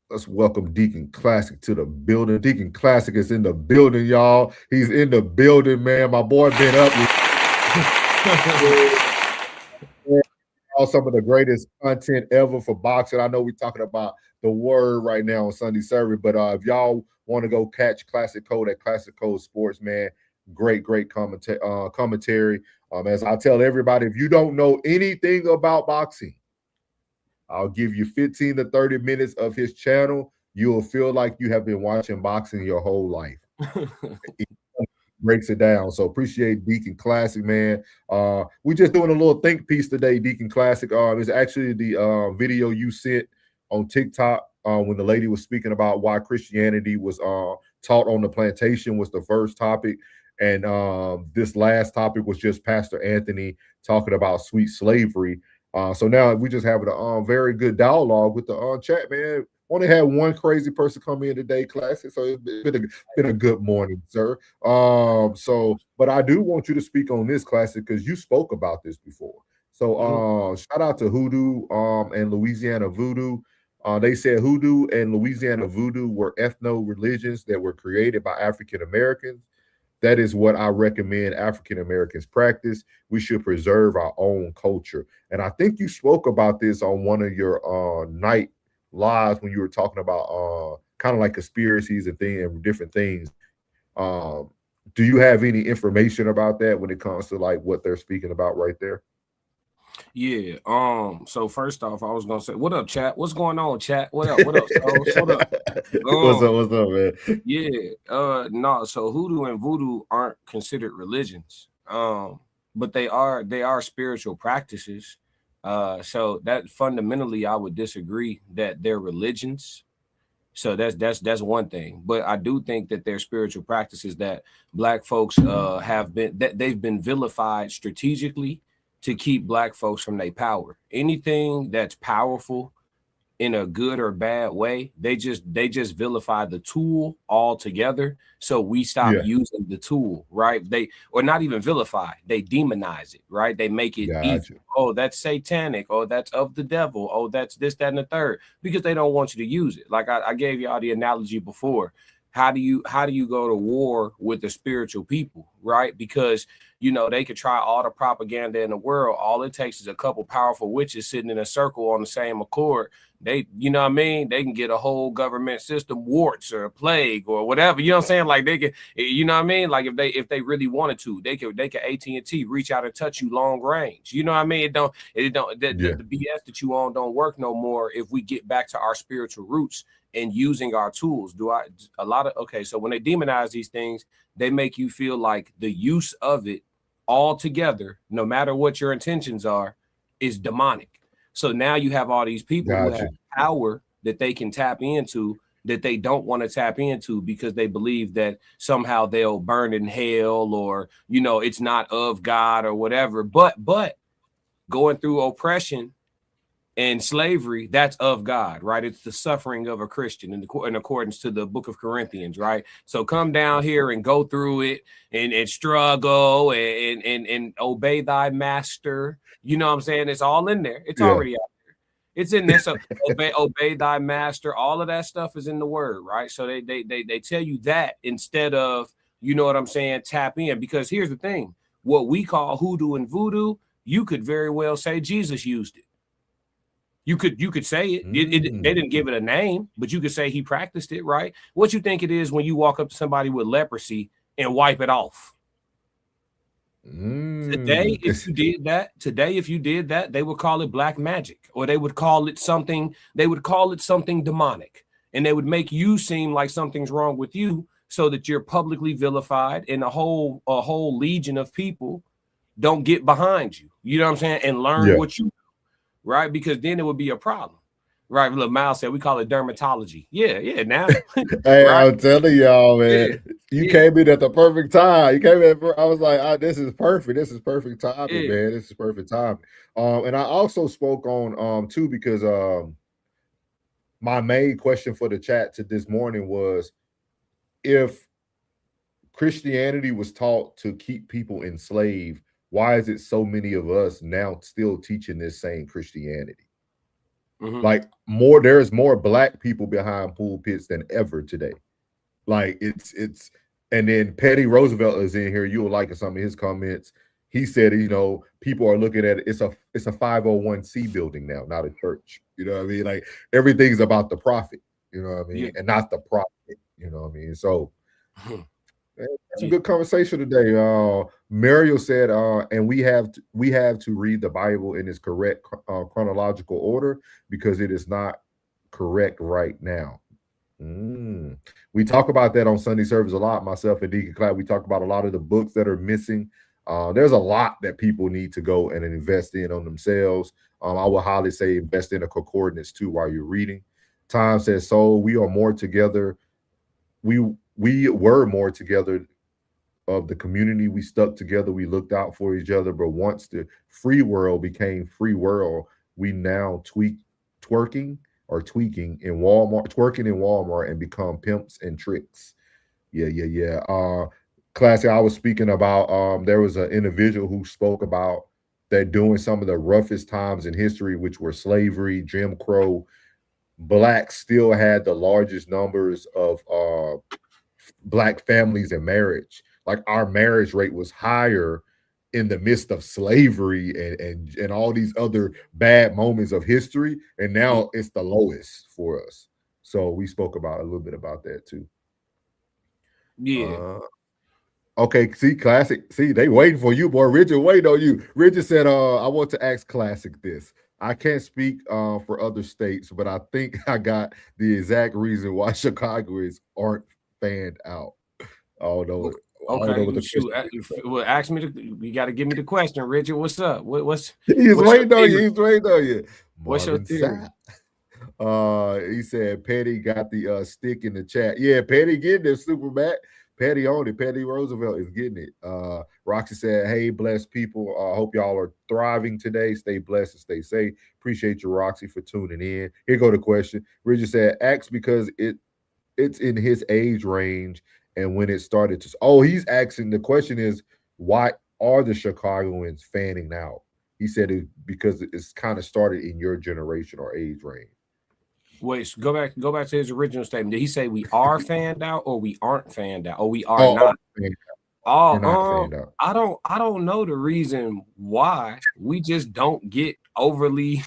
Let's welcome Deacon Classic to the building. Deacon Classic is in the building, y'all. He's in the building, man. My boy been up. Some of the greatest content ever for boxing. I know we're talking about the word right now on Sunday service, but if y'all want to go catch Classic Code at Classic Code Sports, man, great commentary. As I tell everybody, if you don't know anything about boxing, I'll give you 15 to 30 minutes of his channel. You'll feel like you have been watching boxing your whole life. Breaks it down. So appreciate Deacon Classic, man. We're just doing a little think piece today, Deacon Classic. It's actually the video you sent on TikTok when the lady was speaking about why Christianity was taught on the plantation was the first topic. And this last topic was just Pastor Anthony talking about sweet slavery. So now we just having a very good dialogue with the chat, man. Only had one crazy person come in today, Classic. So it's been a good morning, sir. But I do want you to speak on this, Classic, because you spoke about this before. So shout out to Hoodoo and Louisiana Voodoo. They said Hoodoo and Louisiana Voodoo were ethno religions that were created by African Americans. That is what I recommend African Americans practice. We should preserve our own culture. And I think you spoke about this on one of your night lives when you were talking about kind of like conspiracies and different things. Do you have any information about that when it comes to like what they're speaking about right there? Yeah. So first off, I was gonna say, what up, chat? What's going on, chat? What up? What up? What up? What's up, man? Yeah. No. So hoodoo and voodoo aren't considered religions. But they are spiritual practices. So that fundamentally, I would disagree that they're religions. So that's one thing. But I do think that they're spiritual practices that Black folks they've been vilified strategically to keep Black folks from their power. Anything that's powerful in a good or bad way, they just vilify the tool altogether. So we stop using the tool, right? Or not even vilify, they demonize it, right? They make it evil. Oh, that's satanic. Oh, that's of the devil. Oh, that's this, that, and the third, because they don't want you to use it. Like I gave y'all the analogy before. How do you go to war with the spiritual people, right? Because they could try all the propaganda in the world. All it takes is a couple powerful witches sitting in a circle on the same accord. They, they can get a whole government system, warts or a plague or whatever. You know what I'm saying? Like they can, Like if they really wanted to, they could AT&T reach out and touch you long range. You know what I mean? The BS that you on don't work no more if we get back to our spiritual roots and using our tools. So when they demonize these things, they make you feel like the use of it altogether, no matter what your intentions are, is demonic. So now you have all these people who have power that they can tap into that they don't want to tap into because they believe that somehow they'll burn in hell or, it's not of God or whatever. But going through oppression and slavery, that's of God, right? It's the suffering of a Christian in accordance to the book of Corinthians, right? So come down here and go through it and struggle and obey thy master. You know what I'm saying? It's all in there. It's already out there. It's in there. So obey thy master. All of that stuff is in the word, right? So they tell you that instead of, you know what I'm saying, tap in. Because here's the thing: what we call hoodoo and voodoo, you could very well say Jesus used it. You could say it. They didn't give it a name, but you could say he practiced it, right? What you think it is when you walk up to somebody with leprosy and wipe it off? Today, if you did that, they would call it black magic, or they would call it something. They would call it something demonic, and they would make you seem like something's wrong with you, so that you're publicly vilified, and a whole legion of people don't get behind you. You know what I'm saying? And learn what you do, right? Because then it would be a problem. Right, look, Miles said we call it dermatology. Yeah, now. Hey, right? I'm telling y'all, man, you came in at the perfect time. You came in, I was like, this is perfect. This is perfect timing, man. This is perfect time. And I also spoke on too, because my main question for the chat to this morning was, if Christianity was taught to keep people enslaved, why is it so many of us now still teaching this same Christianity? Like there's more black people behind pulpits than ever today. Like it's and then Petty Roosevelt is in here. You'll like some of his comments. He said, you know, people are looking at it. It's a 501c building now, not a church. You know what I mean? Like everything's about the profit, you know what I mean? And not the profit, you know what I mean? So it's a good conversation today. Mario said, and we have to read the Bible in its correct chronological order, because it is not correct right now. We talk about that on Sunday service a lot. Myself and Deacon Clyde, we talk about a lot of the books that are missing. There's a lot that people need to go and invest in on themselves. I would highly say invest in a concordance too while you're reading. Tom says, so we are more together. We were more together of the community. We stuck together. We looked out for each other. But once the free world became free world, we now twerking in Walmart and become pimps and tricks. Yeah. Classic. I was speaking about, there was an individual who spoke about that during some of the roughest times in history, which were slavery, Jim Crow, blacks still had the largest numbers of black families in marriage. Like our marriage rate was higher in the midst of slavery and all these other bad moments of history, and now it's the lowest for us. So we spoke about a little bit about that too. Yeah. Okay, see, Classic. See, they waiting for you, boy. Richard waiting on you. Richard said, I want to ask Classic this. I can't speak for other states, but I think I got the exact reason why Chicagoans aren't fanned out. Oh no. Okay, well, ask me. You got to give me the question, Richard. What's up? He's waiting on you. He's waiting on you. What's your theory? He said Petty got the stick in the chat. Yeah, Petty getting it, Super Matt. Petty on it. Petty Roosevelt is getting it. Roxy said, hey, blessed people. Hope y'all are thriving today. Stay blessed and stay safe. Appreciate you, Roxy, for tuning in. Here go the question. Richard said, ask because it's in his age range. And when it started to, he's asking, the question is, why are the Chicagoans fanning out? He said it because it's kind of started in your generation or age range. Wait, so go back to his original statement. Did he say we are fanned out or we aren't fanned out or we are not? Fanned out. I don't know the reason why. We just don't get overly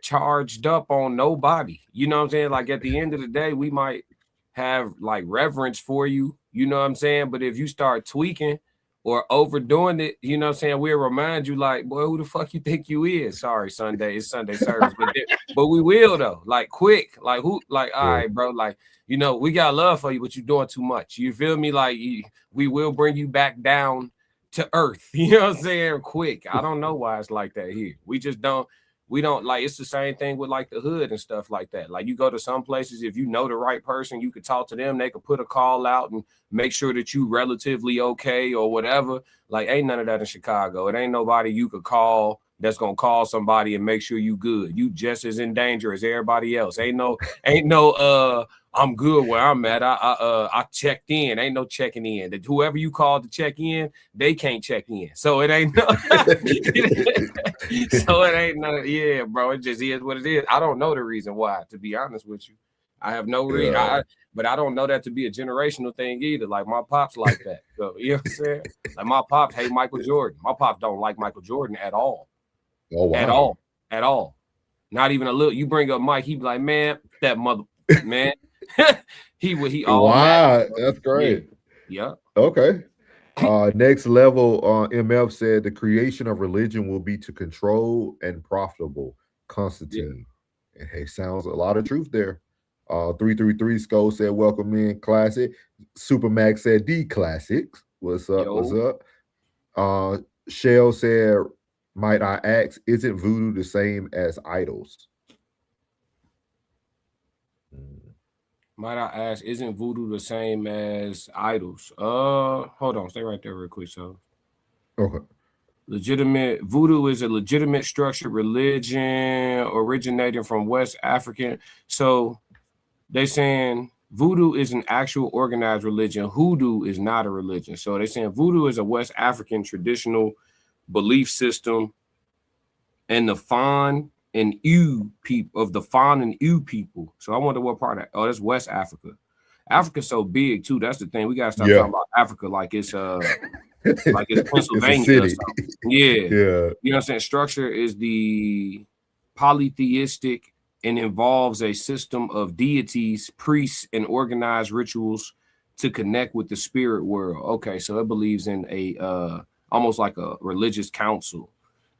charged up on nobody. You know what I'm saying? Like at the end of the day, we might have like reverence for you, you know what I'm saying? But if you start tweaking or overdoing it, you know what I'm saying, we'll remind you like, boy, who the fuck you think you is? Sorry, Sunday, it's Sunday service. But we will though, like quick, like who, like, all right, bro, like, you know, we got love for you, but you're doing too much. You feel me? Like we will bring you back down to earth, you know what I'm saying? Quick. I don't know why it's like that here. We don't like, it's the same thing with like the hood and stuff like that. Like you go to some places, if you know the right person, you could talk to them, they could put a call out and make sure that you relatively okay or whatever. Like ain't none of that in Chicago. It ain't nobody you could call that's gonna call somebody and make sure you good. You just as in danger as everybody else. Ain't no I'm good where I'm at. I checked in. Ain't no checking in. That whoever you called to check in, they can't check in. So it ain't no. So it ain't no. Yeah, bro. It just is what it is. I don't know the reason why. To be honest with you, I have no reason. But I don't know that to be a generational thing either. Like my pops like that. So you know what I'm saying? Like my pops hate Michael Jordan. My pops don't like Michael Jordan at all. Oh wow. At all. Not even a little. You bring up Mike, he be like, man, that mother, man. he all wow, mad. that's great. Yeah. Okay. Next level, MF said the creation of religion will be to control and profitable. Constantine. And hey, sounds a lot of truth there. 333 Skull said, welcome in, classic. Supermax said, D classics. What's up? Yo. What's up? Shell said, might I ask, isn't voodoo the same as idols? Might I ask, isn't voodoo the same as idols? Hold on, stay right there real quick. So okay. Legitimate voodoo is a legitimate structured religion originating from West African. So they saying voodoo is an actual organized religion. Hoodoo is not a religion. So they're saying voodoo is a West African traditional belief system, and the Fon and U people of the Fon and U people. So I wonder what part of that. Oh, that's West Africa. Africa's so big too. That's the thing. We gotta stop talking about Africa like it's like it's Pennsylvania it's or something. Yeah. Yeah. You know what I'm saying? Structure is the polytheistic and involves a system of deities, priests, and organized rituals to connect with the spirit world. Okay, so it believes in a almost like a religious council.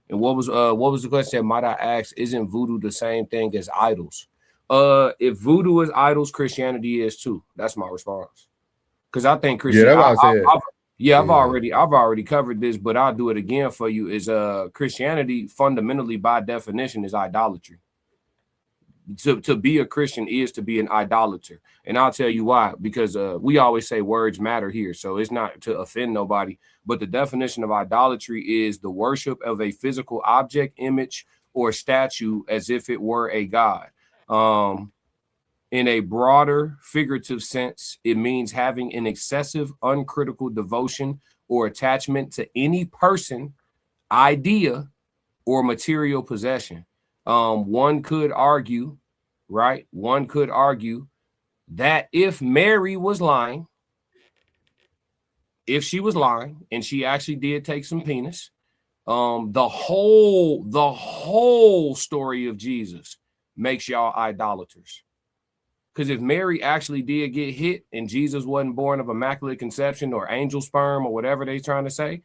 And what was the question? Might I ask, isn't voodoo the same thing as idols? If voodoo is idols, Christianity is too. That's my response. Because I think Christianity. I've already covered this, but I'll do it again for you. Is Christianity fundamentally by definition is idolatry. To be a Christian is to be an idolater. And I'll tell you why, because we always say words matter here. So it's not to offend nobody, but the definition of idolatry is the worship of a physical object, image, or statue as if it were a god. In a broader figurative sense, it means having an excessive, uncritical devotion or attachment to any person, idea, or material possession. One could argue, right? One could argue that if Mary was lying, if she was lying and she actually did take some penis, the whole story of Jesus makes y'all idolaters. Because if Mary actually did get hit and Jesus wasn't born of immaculate conception or angel sperm or whatever they're trying to say,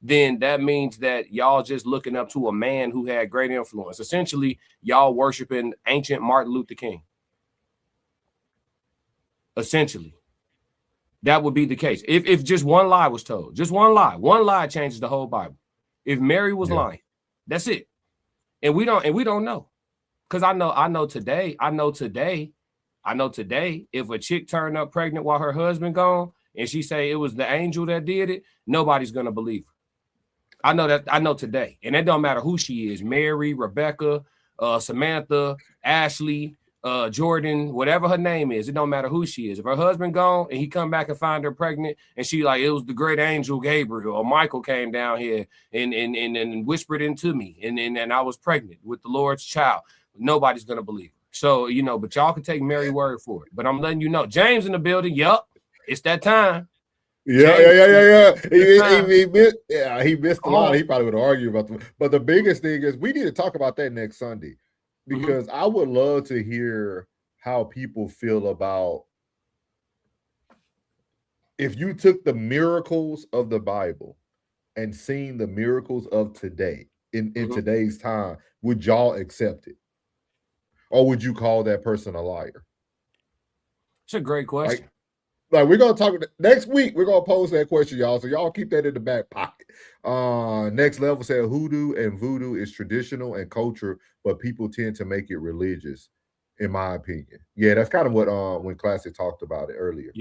then that means that y'all just looking up to a man who had great influence. Essentially, y'all worshiping ancient Martin Luther King. Essentially, that would be the case. If just one lie was told, just one lie changes the whole Bible. If Mary was lying, that's it. And we don't know. Because I know today, if a chick turned up pregnant while her husband gone and she say it was the angel that did it, nobody's gonna believe her. I know today, and it don't matter who she is, Mary, Rebecca, Samantha, Ashley, Jordan, whatever her name is, it don't matter who she is. If her husband gone and he come back and find her pregnant and she like, it was the great angel Gabriel or Michael came down here and whispered into me and I was pregnant with the Lord's child, nobody's gonna believe her. So, but y'all can take Mary's word for it. But I'm letting you know, James in the building. Yup, it's that time. Yeah. He missed a lot. He probably would argue about them. But the biggest thing is we need to talk about that next Sunday, because I would love to hear how people feel about if you took the miracles of the Bible and seen the miracles of today in today's time, would y'all accept it? Or would you call that person a liar? It's a great question. Like we're gonna talk next week. We're gonna pose that question, y'all. So y'all keep that in the back pocket. Next level said hoodoo and voodoo is traditional and culture, but people tend to make it religious, in my opinion. Yeah, that's kind of what when Classic talked about it earlier.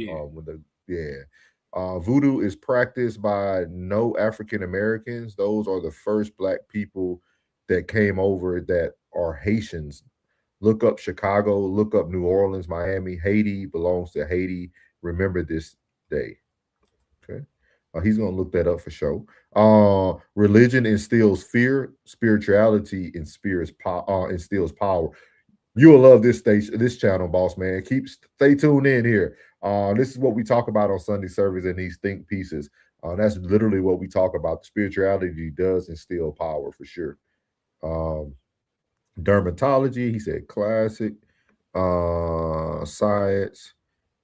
Voodoo is practiced by no African Americans. Those are the first Black people that came over that are Haitians. Look up Chicago, look up New Orleans, Miami. Haiti belongs to Haiti. Remember this day. Okay. He's gonna look that up for sure. Religion instills fear, spirituality instills power. You will love this station, this channel, boss man. Stay tuned in here. This is what we talk about on Sunday service in these think pieces. That's literally what we talk about. Spirituality does instill power for sure. Dermatology, he said classic. Science,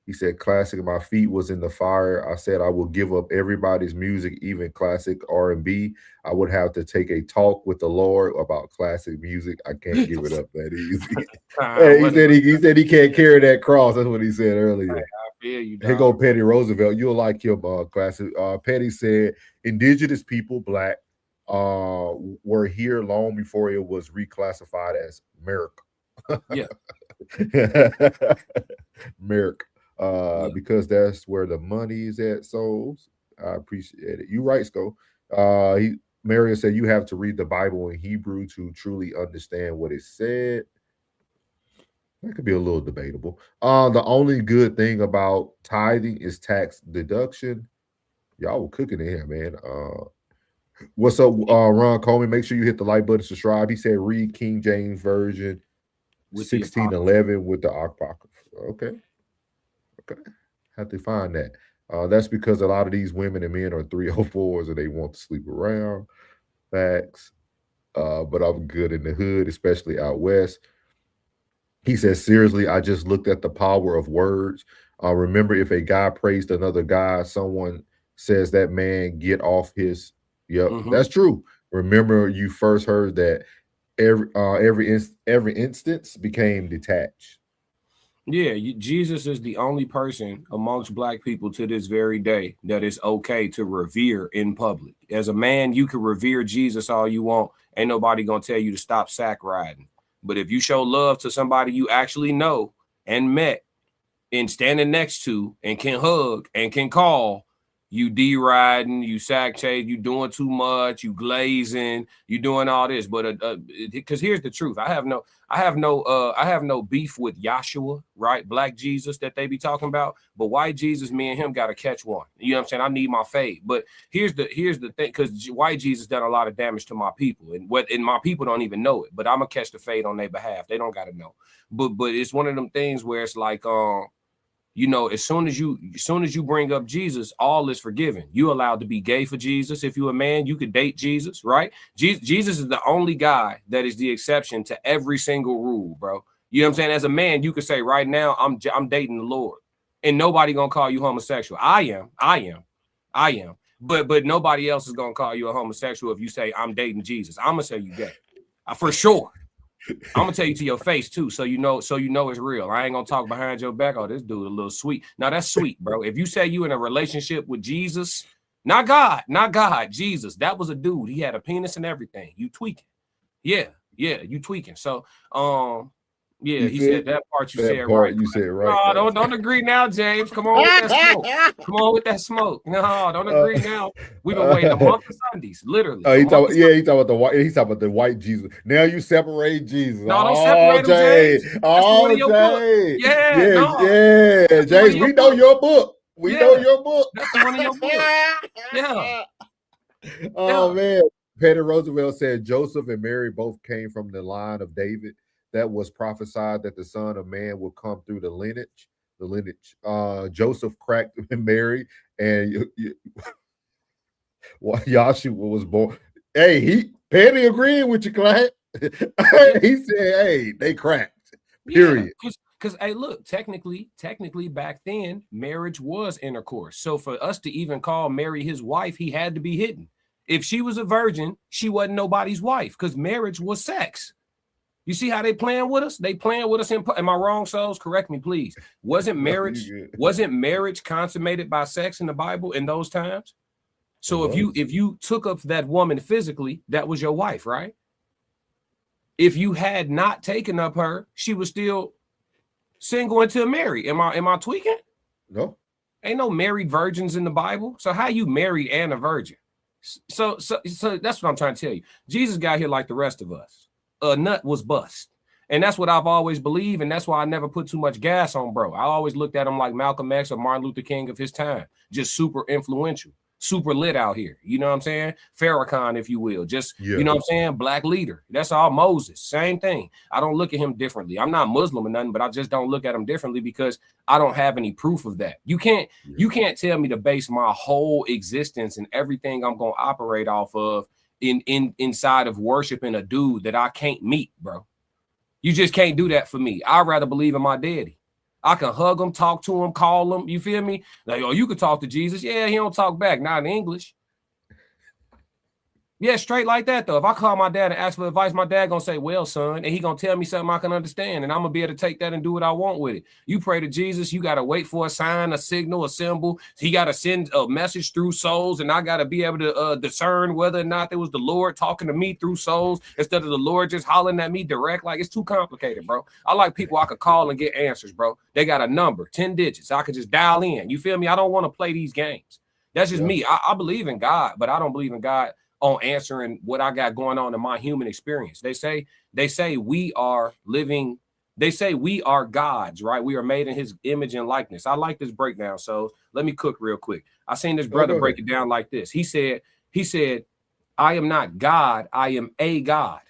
he said classic. My feet was in the fire. I said I will give up everybody's music, even classic R&B. I would have to take a talk with the Lord about classic music. I can't give it up that easy. He said he can't carry that cross. That's what he said earlier. I feel you, dog. Here go Petty Roosevelt. You'll like him, classic. Petty said indigenous people, black, were here long before it was reclassified as America. Yeah. Merrick. Because that's where the money is at, souls. I appreciate it. You right, Sco. Mario said you have to read the Bible in Hebrew to truly understand what it said. That could be a little debatable. The only good thing about tithing is tax deduction. Y'all were cooking in here, man. What's up, Ron Coleman? Make sure you hit the like button, subscribe. He said read King James Version 1611 with the Apocrypha. Okay. Have to find that. That's because a lot of these women and men are 304s and they want to sleep around. Facts. But I'm good in the hood, especially out west. He says, seriously, I just looked at the power of words. Remember, if a guy praised another guy, someone says that man get off his. Yep, that's true. Remember, you first heard that every instance became detached. Yeah, Jesus is the only person amongst black people to this very day that is okay to revere in public. As a man, you can revere Jesus all you want. Ain't nobody gonna tell you to stop sack riding. But if you show love to somebody you actually know and met and standing next to and can hug and can call, you D-riding, you sack chase, you doing too much, you glazing, you doing all this. But because here's the truth, I have no beef with Yahshua, right? Black Jesus that they be talking about. But white Jesus, me and him got to catch one. You know what I'm saying? I need my fade. But here's the thing, because white Jesus done a lot of damage to my people, and my people don't even know it. But I'm gonna catch the fade on their behalf. They don't got to know. But it's one of them things where it's like you know, as soon as you bring up Jesus, all is forgiven. You allowed to be gay for Jesus. If you're a man, you could date Jesus, right? Jesus is the only guy that is the exception to every single rule, bro. You know what I'm saying? As a man, you could say right now, I'm dating the Lord, and nobody gonna call you homosexual. I am. But nobody else is gonna call you a homosexual if you say I'm dating Jesus. I'm gonna say you gay, for sure. I'm gonna tell you to your face too, so you know it's real. I ain't gonna talk behind your back. Oh, this dude a little sweet. Now that's sweet, bro. If you say you in a relationship with Jesus, not God, Jesus, that was a dude. He had a penis and everything. You tweaking, yeah, you tweaking. So, yeah, he said that part you said right. You said right. No, don't agree now, James. Come on with that smoke. Come on with that smoke. No, don't agree now. We've been waiting a month of Sundays, literally. He talking about the white Jesus. Now you separate Jesus. No, don't separate him, James. Jay. Yeah, James, we know your book. We know your book. That's one of your books. Yeah. Oh man. Petty Roosevelt said Joseph and Mary both came from the line of David. That was prophesied that the Son of Man will come through the lineage. Joseph cracked Mary, and Yahshua was born. Hey, Petty agreeing with you, Clyde. He said, "Hey, they cracked." Period. Because hey, look, technically, back then, marriage was intercourse. So for us to even call Mary his wife, he had to be hidden. If she was a virgin, she wasn't nobody's wife, because marriage was sex. You see how they playing with us? They playing with us. Am I wrong, souls? Correct me, please. Wasn't marriage consummated by sex in the Bible in those times? So if you took up that woman physically, that was your wife, right? If you had not taken up her, she was still single until married. Am I tweaking? No. Ain't no married virgins in the Bible. So how you married and a virgin? So that's what I'm trying to tell you. Jesus got here like the rest of us. A nut was bust. And that's what I've always believed. And that's why I never put too much gas on bro. I always looked at him like Malcolm X or Martin Luther King of his time, just super influential, super lit out here. You know what I'm saying? Farrakhan, if you will, just, you know what I'm saying? Black leader. That's all. Moses, same thing. I don't look at him differently. I'm not Muslim or nothing, but I just don't look at him differently because I don't have any proof of that. You can't tell me to base my whole existence and everything I'm going to operate off of inside of worshiping a dude that I can't meet, bro. You just can't do that for me. I'd rather believe in my daddy. I can hug him, talk to him, call him. You feel me? Like, oh, you could talk to Jesus. Yeah, he don't talk back, not in English. Yeah, straight like that, though. If I call my dad and ask for advice, my dad gonna say, well, son, and he gonna tell me something I can understand, and I'm gonna be able to take that and do what I want with it. You pray to Jesus, you gotta wait for a sign, a signal, a symbol. He gotta send a message through souls, and I gotta be able to discern whether or not there was the Lord talking to me through souls instead of the Lord just hollering at me direct. Like, it's too complicated, bro. I like people I could call and get answers, bro. They got a number, 10 digits. I could just dial in. You feel me? I don't want to play these games. That's just me. I believe in God, but I don't believe in God on answering what I got going on in my human experience. They say we are living, they say we are gods, right? We are made in his image and likeness. I like this breakdown. So let me cook real quick. I seen this brother break it down like this. He said, I am not God, I am a God.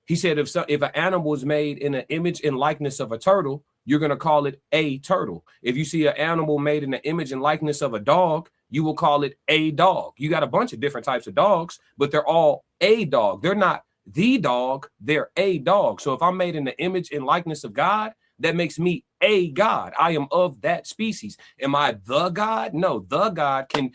He said, if an animal is made in an image and likeness of a turtle, you're going to call it a turtle. If you see an animal made in the image and likeness of a dog, you will call it a dog. You got a bunch of different types of dogs, but they're all a dog. They're not the dog, they're a dog. So if I'm made in the image and likeness of God, that makes me a God. I am of that species. Am I the God? No, the God can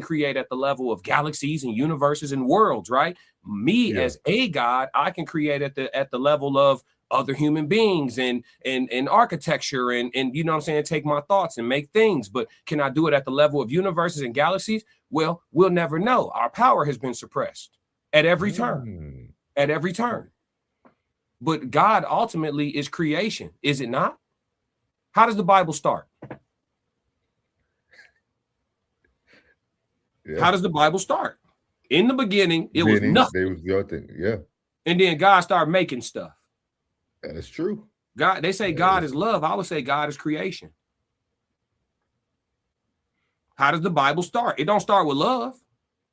create at the level of galaxies and universes and worlds, right? Me as a God, I can create at the level of other human beings and architecture and you know what I'm saying, take my thoughts and make things. But can I do it at the level of universes and galaxies? Well, we'll never know. Our power has been suppressed at every turn, at every turn. But God ultimately is creation, is it not? How does the Bible start? How does the Bible start? In the beginning, it was nothing. It was nothing. Yeah. And then God started making stuff. That is true. God, they say God is love. I would say God is creation. How does the Bible start? It don't start with love.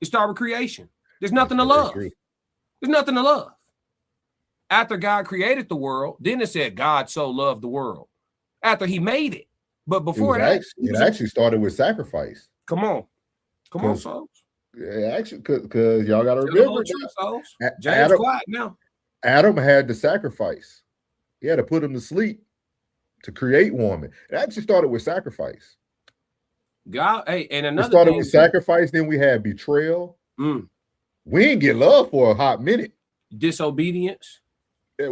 It starts with creation. There's nothing to love. There's nothing to love. After God created the world, then it said God so loved the world. After he made it. But before that, it actually started with sacrifice. Come on, folks. Yeah, actually, because y'all got to remember, James quiet now. Adam had to sacrifice. He had to put him to sleep to create woman. It actually started with sacrifice. God, hey, and another it started with sacrifice. Then we had betrayal. We didn't get love for a hot minute. Disobedience. Yeah,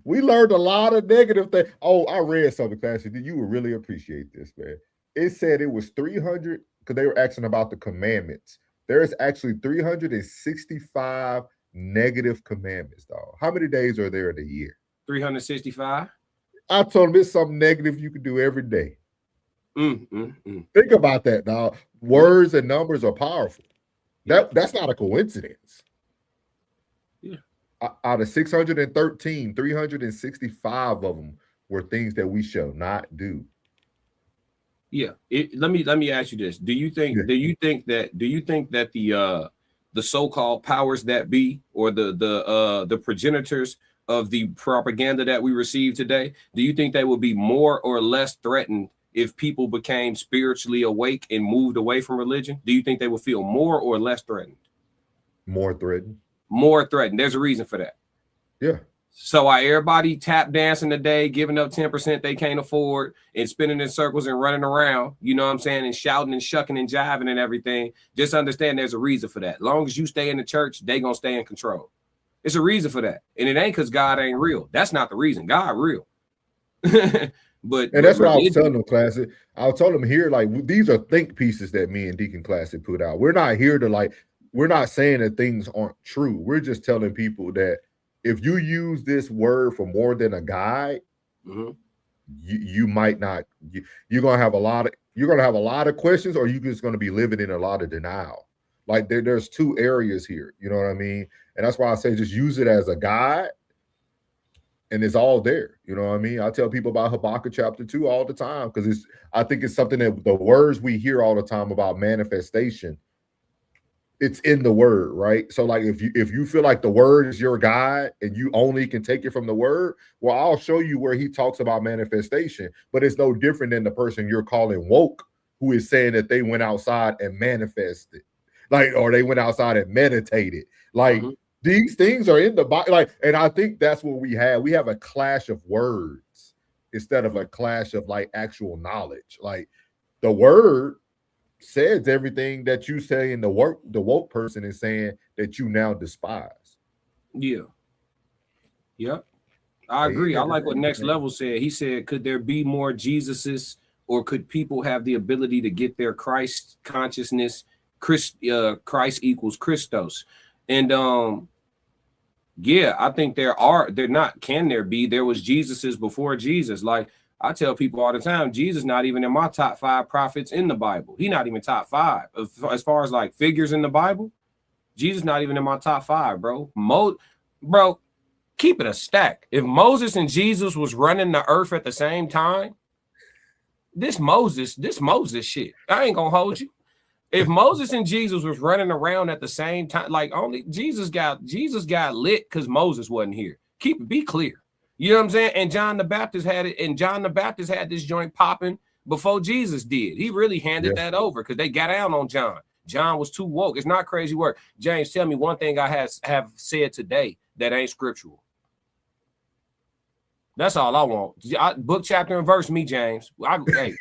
we learned a lot of negative things. Oh, I read something, Classic. You would really appreciate this, man. It said it was 300 because they were asking about the commandments. There is actually 365 negative commandments, dog. How many days are there in a year? 365. I told him it's something negative you can do every day. Think about that, dog. Words and numbers are powerful. That's not a coincidence. Yeah. Out of 613, 365 of them were things that we shall not do. Yeah. Let me ask you this. Do you think that the so-called powers that be, or the progenitors of the propaganda that we receive today, do you think they would be more or less threatened if people became spiritually awake and moved away from religion? Do you think they would feel more or less threatened? More threatened. More threatened. There's a reason for that. Yeah. So why everybody tap dancing today, giving up 10% they can't afford and spinning in circles and running around, you know what I'm saying, and shouting and shucking and jiving and everything. Just understand there's a reason for that. As long as you stay in the church, they gonna stay in control. It's a reason for that. And it ain't because God ain't real. That's not the reason. God real. But that's what I was telling them, Classic. I was telling them here, like, these are think pieces that me and Deacon Classic put out. We're not here to we're not saying that things aren't true. We're just telling people that if you use this word for more than a guide, you might not. You're gonna have a lot of questions, or you're just gonna be living in a lot of denial. Like there's two areas here. You know what I mean? And that's why I say just use it as a guide. and it's all there. You know what I mean? I tell people about Habakkuk chapter 2 all the time because I think it's something that the words we hear all the time about manifestation, it's in the word, right? So like if you feel like the word is your guide and you only can take it from the word, well, I'll show you where he talks about manifestation, but it's no different than the person you're calling woke who is saying that they went outside and manifested, like, or they went outside and meditated. Like these things are in the Bible, like, and I think that's what we have. We have a clash of words instead of a clash of like actual knowledge. Like the word says everything that you say, in the woke person is saying that you now despise. Yeah. Yep. I agree. I like what Next Level said. He said, could there be more Jesuses, or could people have the ability to get their Christ consciousness? Christ equals Christos. And yeah, I think there was Jesuses before Jesus. Like I tell people all the time, Jesus not even in my top 5 prophets in the Bible. He not even top 5 as far as like figures in the Bible. Jesus not even in my top 5, bro. Bro, keep it a stack. If Moses and Jesus was running the earth at the same time, this Moses shit, I ain't gonna hold you. If Moses and Jesus was running around at the same time, like only Jesus got lit because Moses wasn't here. Be clear. You know what I'm saying? And John the Baptist had it, and John the Baptist had this joint popping before Jesus did. He really handed that over because they got down on John. John was too woke. It's not crazy work. James, tell me one thing I have said today that ain't scriptural. That's all I want. Book, chapter, and verse. Me, James. Hey,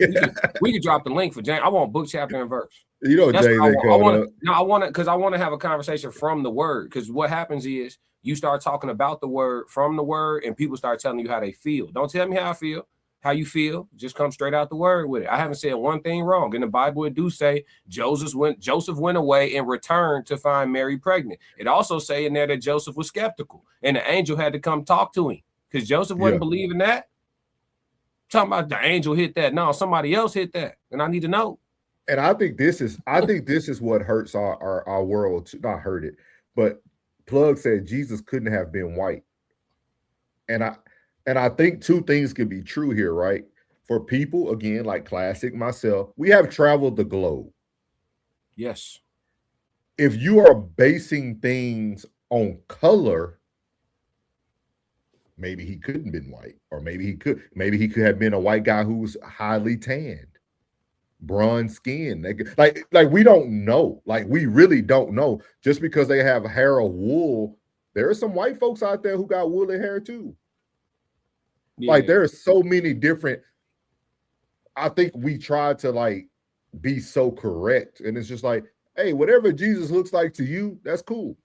we can drop the link for James. I want book, chapter, and verse. You know, James ain't coming up. No, I want to have a conversation from the word. Because what happens is you start talking about the word from the word, and people start telling you how they feel. Don't tell me how I feel, how you feel. Just come straight out the word with it. I haven't said one thing wrong. In the Bible, it do say Joseph went away and returned to find Mary pregnant. It also say in there that Joseph was skeptical, and the angel had to come talk to him. Because Joseph wasn't believing that. Talking about the angel hit that. No, somebody else hit that. And I need to know. And I think this is what hurts our world. Not hurt it, but Plug said Jesus couldn't have been white. And I think two things could be true here, right? For people, again, like classic myself, we have traveled the globe. Yes. If you are basing things on color, maybe he couldn't have been white, or maybe he could have been a white guy who was highly tanned, bronze skin. Like we don't know. Like we really don't know. Just because they have hair of wool, there are some white folks out there who got woolly hair too. Yeah. Like there are so many different. I think we try to like be so correct, and it's just like, hey, whatever Jesus looks like to you, that's cool.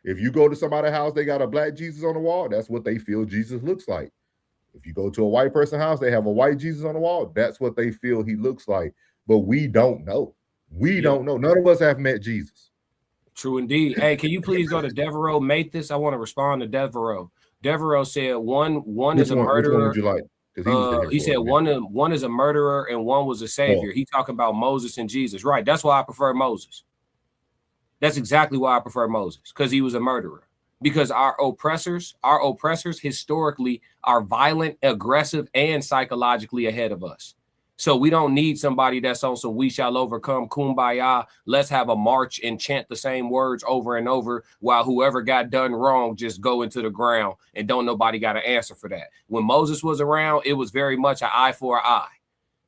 If you go to somebody's house, they got a black Jesus on the wall, that's what they feel Jesus looks like. If you go to a white person's house, they have a white Jesus on the wall, that's what they feel he looks like. But we don't know. We don't know. None of us have met Jesus. True indeed. Hey, can you please go to Devereaux Mathis? I want to respond to Devereaux. Devereaux said one is a murderer. Which one would you like? He said one is a murderer and one was a savior. He talking about Moses and Jesus. Right. That's why I prefer Moses. That's exactly why I prefer Moses, because he was a murderer. Because our oppressors historically are violent, aggressive, and psychologically ahead of us. So we don't need somebody that's on some we shall overcome, kumbaya, let's have a march and chant the same words over and over while whoever got done wrong just go into the ground and don't nobody got an answer for that. When Moses was around, it was very much an eye for an eye.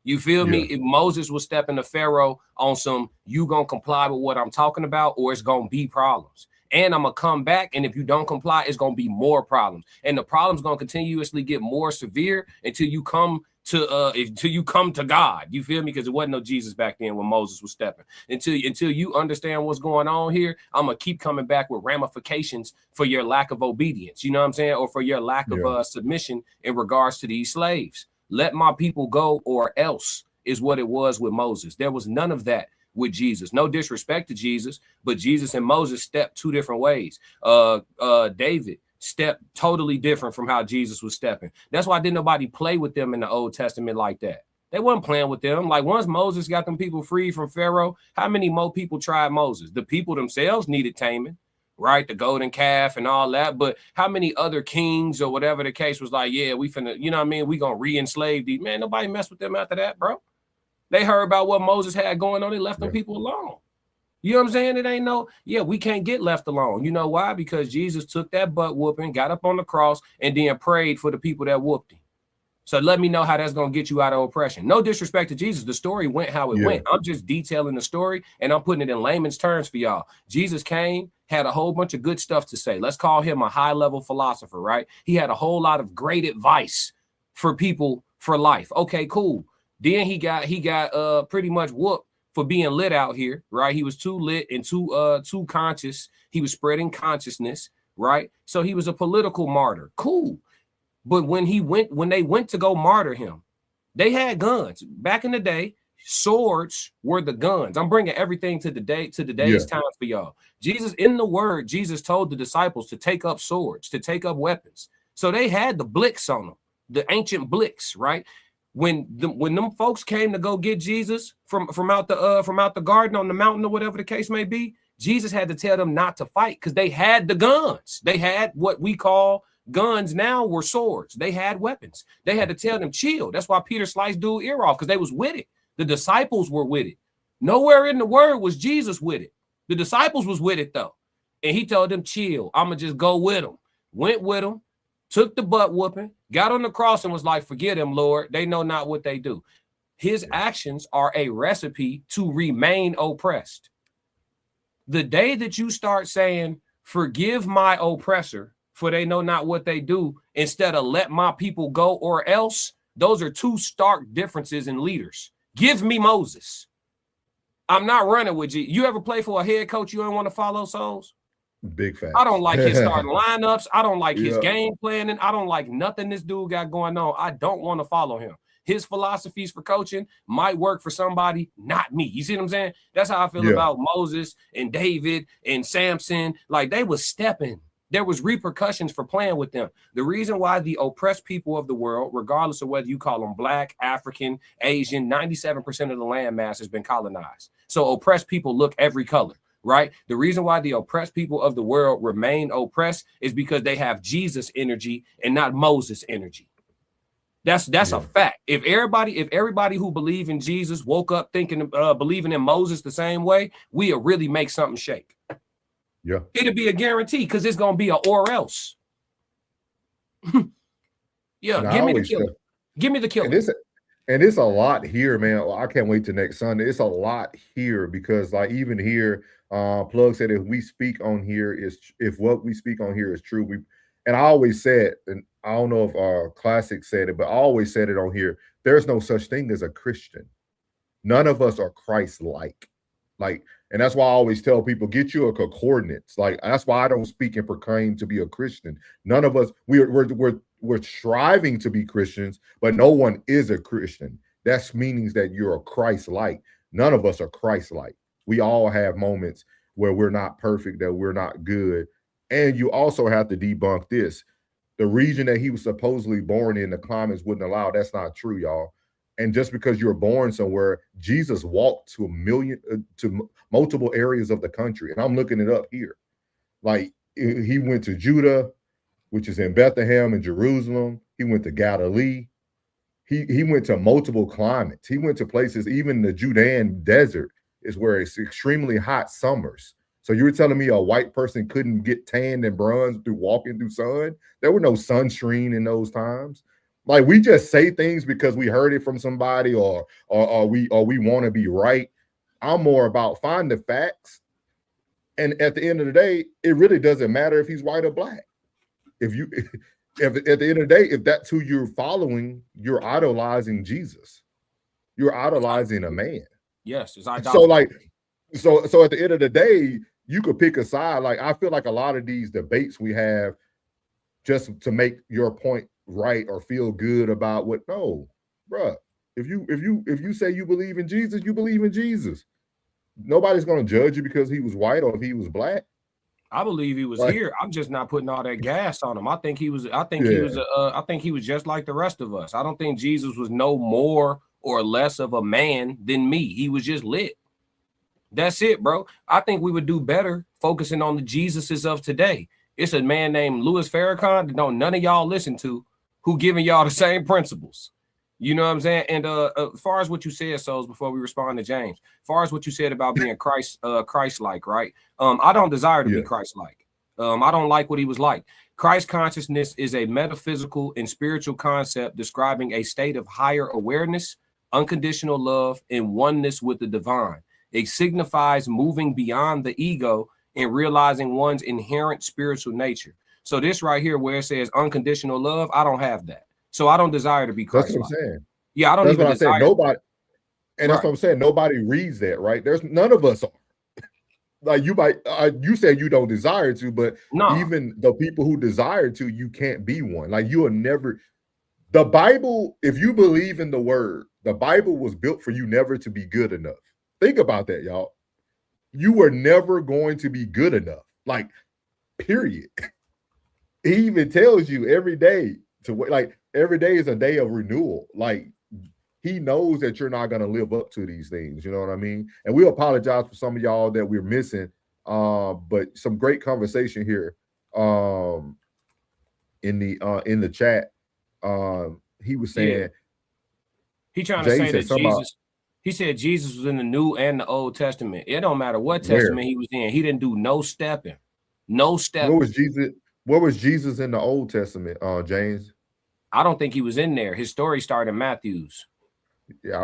You feel me? If Moses was stepping to Pharaoh on some, you gonna comply with what I'm talking about, or it's gonna be problems. And I'm gonna come back, and if you don't comply, it's gonna be more problems. And the problem's gonna continuously get more severe until you come to God. You feel me? Because it wasn't no Jesus back then when Moses was stepping. Until you understand what's going on here, I'm gonna keep coming back with ramifications for your lack of obedience. You know what I'm saying? Or for your lack of submission in regards to these slaves. Let my people go or else is what it was with Moses. There was none of that with Jesus. No disrespect to Jesus, but Jesus and Moses stepped two different ways. David stepped totally different from how Jesus was stepping. That's why didn't nobody play with them in the Old Testament like that. They wasn't playing with them. Like once Moses got them people free from Pharaoh, how many more people tried Moses? The people themselves needed taming. right? The golden calf and all that. But how many other kings or whatever the case was like, yeah, we finna, you know what I mean? We gonna re-enslave these. Man, nobody messed with them after that, bro. They heard about what Moses had going on. They left them people alone. You know what I'm saying? It ain't no, yeah, we can't get left alone. You know why? Because Jesus took that butt whooping, got up on the cross, and then prayed for the people that whooped him. So let me know how that's going to get you out of oppression. No disrespect to Jesus. The story went how it went. I'm just detailing the story, and I'm putting it in layman's terms for y'all. Jesus came, had a whole bunch of good stuff to say. Let's call him a high-level philosopher, right? He had a whole lot of great advice for people for life. Okay, cool. Then he got pretty much whooped for being lit out here, right? He was too lit and too conscious. He was spreading consciousness, right? So he was a political martyr. Cool. But when they went to go martyr him, they had guns. Back in the day, swords were the guns. I'm bringing everything to today's times for y'all. Jesus, in the word, Jesus told the disciples to take up swords, to take up weapons. So they had the blicks on them, the ancient blicks, right? When them folks came to go get Jesus from out the garden on the mountain or whatever the case may be, Jesus had to tell them not to fight because they had the guns. They had what we call guns now were swords. They had weapons. They had to tell them chill. That's why Peter sliced dude's ear off, because they was with it. The disciples were with it. Nowhere in the word was Jesus with it. The disciples was with it though. And he told them chill. I'm going to just go with them. Went with them, took the butt whooping, got on the cross and was like, forget them, Lord. They know not what they do. His actions are a recipe to remain oppressed. The day that you start saying, forgive my oppressor, for they know not what they do, instead of let my people go or else, those are two stark differences in leaders. Give me Moses. I'm not running with you. You ever play for a head coach you don't want to follow, Souls? Big fact. I don't like his starting lineups. I don't like his game planning. I don't like nothing this dude got going on. I don't want to follow him. His philosophies for coaching might work for somebody, not me. You see what I'm saying? That's how I feel about Moses and David and Samson. Like, they was stepping. There was repercussions for playing with them. The reason why the oppressed people of the world, regardless of whether you call them Black, African, Asian, 97% of the land mass has been colonized. So oppressed people look every color, right? The reason why the oppressed people of the world remain oppressed is because they have Jesus energy and not Moses energy. That's a fact. If everybody who believe in Jesus woke up thinking, believing in Moses the same way, we'll really make something shake. Yeah, it'll be a guarantee because it's gonna be a or else. Give me the killer. Give me the killer. And it's a lot here, man. I can't wait till next Sunday. It's a lot here because, like, even here, Plug said if what we speak on here is true, and I always said, and I don't know if Classic said it, but I always said it on here. There's no such thing as a Christian. None of us are Christ-like. Like, and that's why I always tell people, get you a coordinates. Like, that's why I don't speak and proclaim to be a Christian. None of us, we're striving to be Christians, but no one is a Christian. That's meanings that you're a Christ-like. None of us are Christ-like. We all have moments where we're not perfect, that we're not good. And you also have to debunk this. The region that he was supposedly born in, the climates wouldn't allow. That's not true, y'all. And just because you're born somewhere, Jesus walked to multiple areas of the country. And I'm looking it up here. Like, he went to Judah, which is in Bethlehem and Jerusalem. He went to Galilee. He went to multiple climates. He went to places, even the Judean desert is where it's extremely hot summers. So you were telling me a white person couldn't get tanned and bronzed through walking through sun? There were no sunscreen in those times. Like, we just say things because we heard it from somebody or we want to be right. I'm more about find the facts. And at the end of the day, it really doesn't matter if he's white or black. If at the end of the day, if that's who you're following, you're idolizing Jesus. You're idolizing a man. Yes, it's idolatry. So at the end of the day, you could pick a side. Like, I feel like a lot of these debates we have just to make your point right or feel good about what. No, bruh. If you say you believe in Jesus, you believe in Jesus. Nobody's going to judge you because he was white or if he was black. I believe he was here. I'm just not putting all that gas on him. I think he was just like the rest of us. I don't think Jesus was no more or less of a man than me. He was just lit. That's it, bro. I think we would do better focusing on the Jesuses of today. It's a man named Louis Farrakhan that don't none of y'all listen to, who giving y'all the same principles. You know what I'm saying? And as far as what you said, Souls, before we respond to James, as far as what you said about being Christ-like, right? I don't desire to be Christ-like. I don't like what he was like. Christ consciousness is a metaphysical and spiritual concept describing a state of higher awareness, unconditional love, and oneness with the divine. It signifies moving beyond the ego and realizing one's inherent spiritual nature. So this right here, where it says unconditional love, I don't have that. So I don't desire to be Christ. That's what I'm saying. Yeah, I don't even desire. Nobody, and that's what I'm saying. Nobody reads that, right? There's none of us are. Like you might, you said you don't desire to, but even the people who desire to, you can't be one. Like you will never. The Bible, if you believe in the word, the Bible was built for you never to be good enough. Think about that, y'all. You were never going to be good enough. Like, period. He even tells you every day to wait. Like every day is a day of renewal. Like he knows that you're not going to live up to these things. You know what I mean? And we apologize for some of y'all that we're missing. But some great conversation here in the chat. He was saying he trying to say that Jesus. He said Jesus was in the New and the Old Testament. It don't matter what testament he was in. He didn't do no stepping. No stepping. Where was Jesus? Where was Jesus in the Old Testament, James? I don't think he was in there. His story started in Matthew's. Yeah,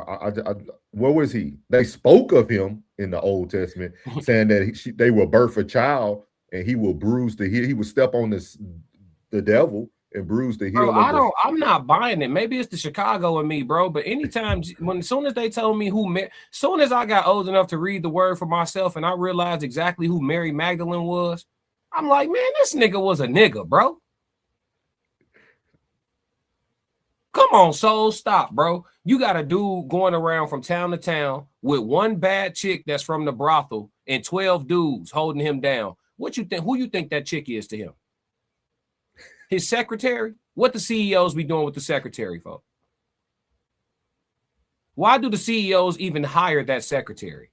where was he? They spoke of him in the Old Testament, saying that they will birth a child and he will bruise the heel. He will step on the devil and bruise the heel. Bro, I'm not buying it. Maybe it's the Chicago in me, bro. But anytime, as soon as they told me soon as I got old enough to read the word for myself and I realized exactly who Mary Magdalene was, I'm like, man, this nigga was a nigga, bro. Come on, soul, stop, bro. You got a dude going around from town to town with one bad chick that's from the brothel and 12 dudes holding him down. What you think? Who you think that chick is to him? His secretary? What the CEOs be doing with the secretary, folks? Why do the CEOs even hire that secretary?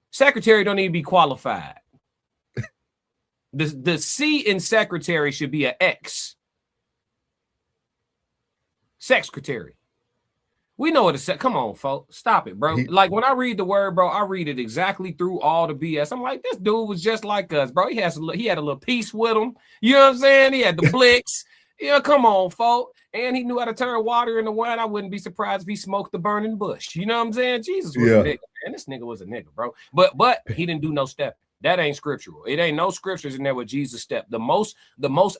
Secretary don't even be qualified. The C in secretary should be an X. Secretary. We know what it's set. Come on, folks. Stop it, bro. Like when I read the word, bro, I read it exactly through all the BS. I'm like, this dude was just like us, bro. He had a little piece with him. You know what I'm saying? He had the blicks. Yeah, come on, folks. And he knew how to turn water into wine. I wouldn't be surprised if he smoked the burning bush. You know what I'm saying? Jesus was a nigga, man. This nigga was a nigga, bro. But he didn't do no stepping. That ain't scriptural. It ain't no scriptures in there where Jesus stepped. The most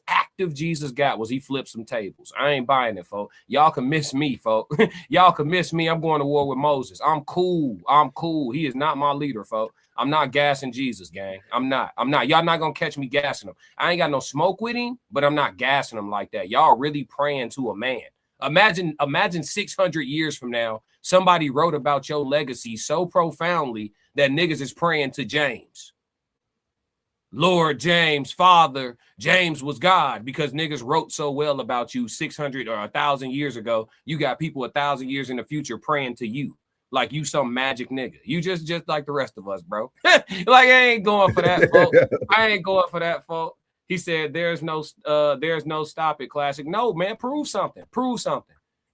active Jesus got was he flipped some tables. I ain't buying it, folks. Y'all can miss me, folks. Y'all can miss me. I'm going to war with Moses. I'm cool. He is not my leader, folks. I'm not gassing Jesus, gang. I'm not. Y'all not gonna catch me gassing him. I ain't got no smoke with him, but I'm not gassing him like that. Y'all really praying to a man. Imagine 600 years from now, somebody wrote about your legacy so profoundly that niggas is praying to James. Lord James, Father, James was God, because niggas wrote so well about you 600 or 1,000 years ago. You got people 1,000 years in the future praying to you like you some magic nigga. You just like the rest of us, bro. Like I ain't going for that, folks. I ain't going for that, folks. He said there's no stop it, classic. No, man, prove something.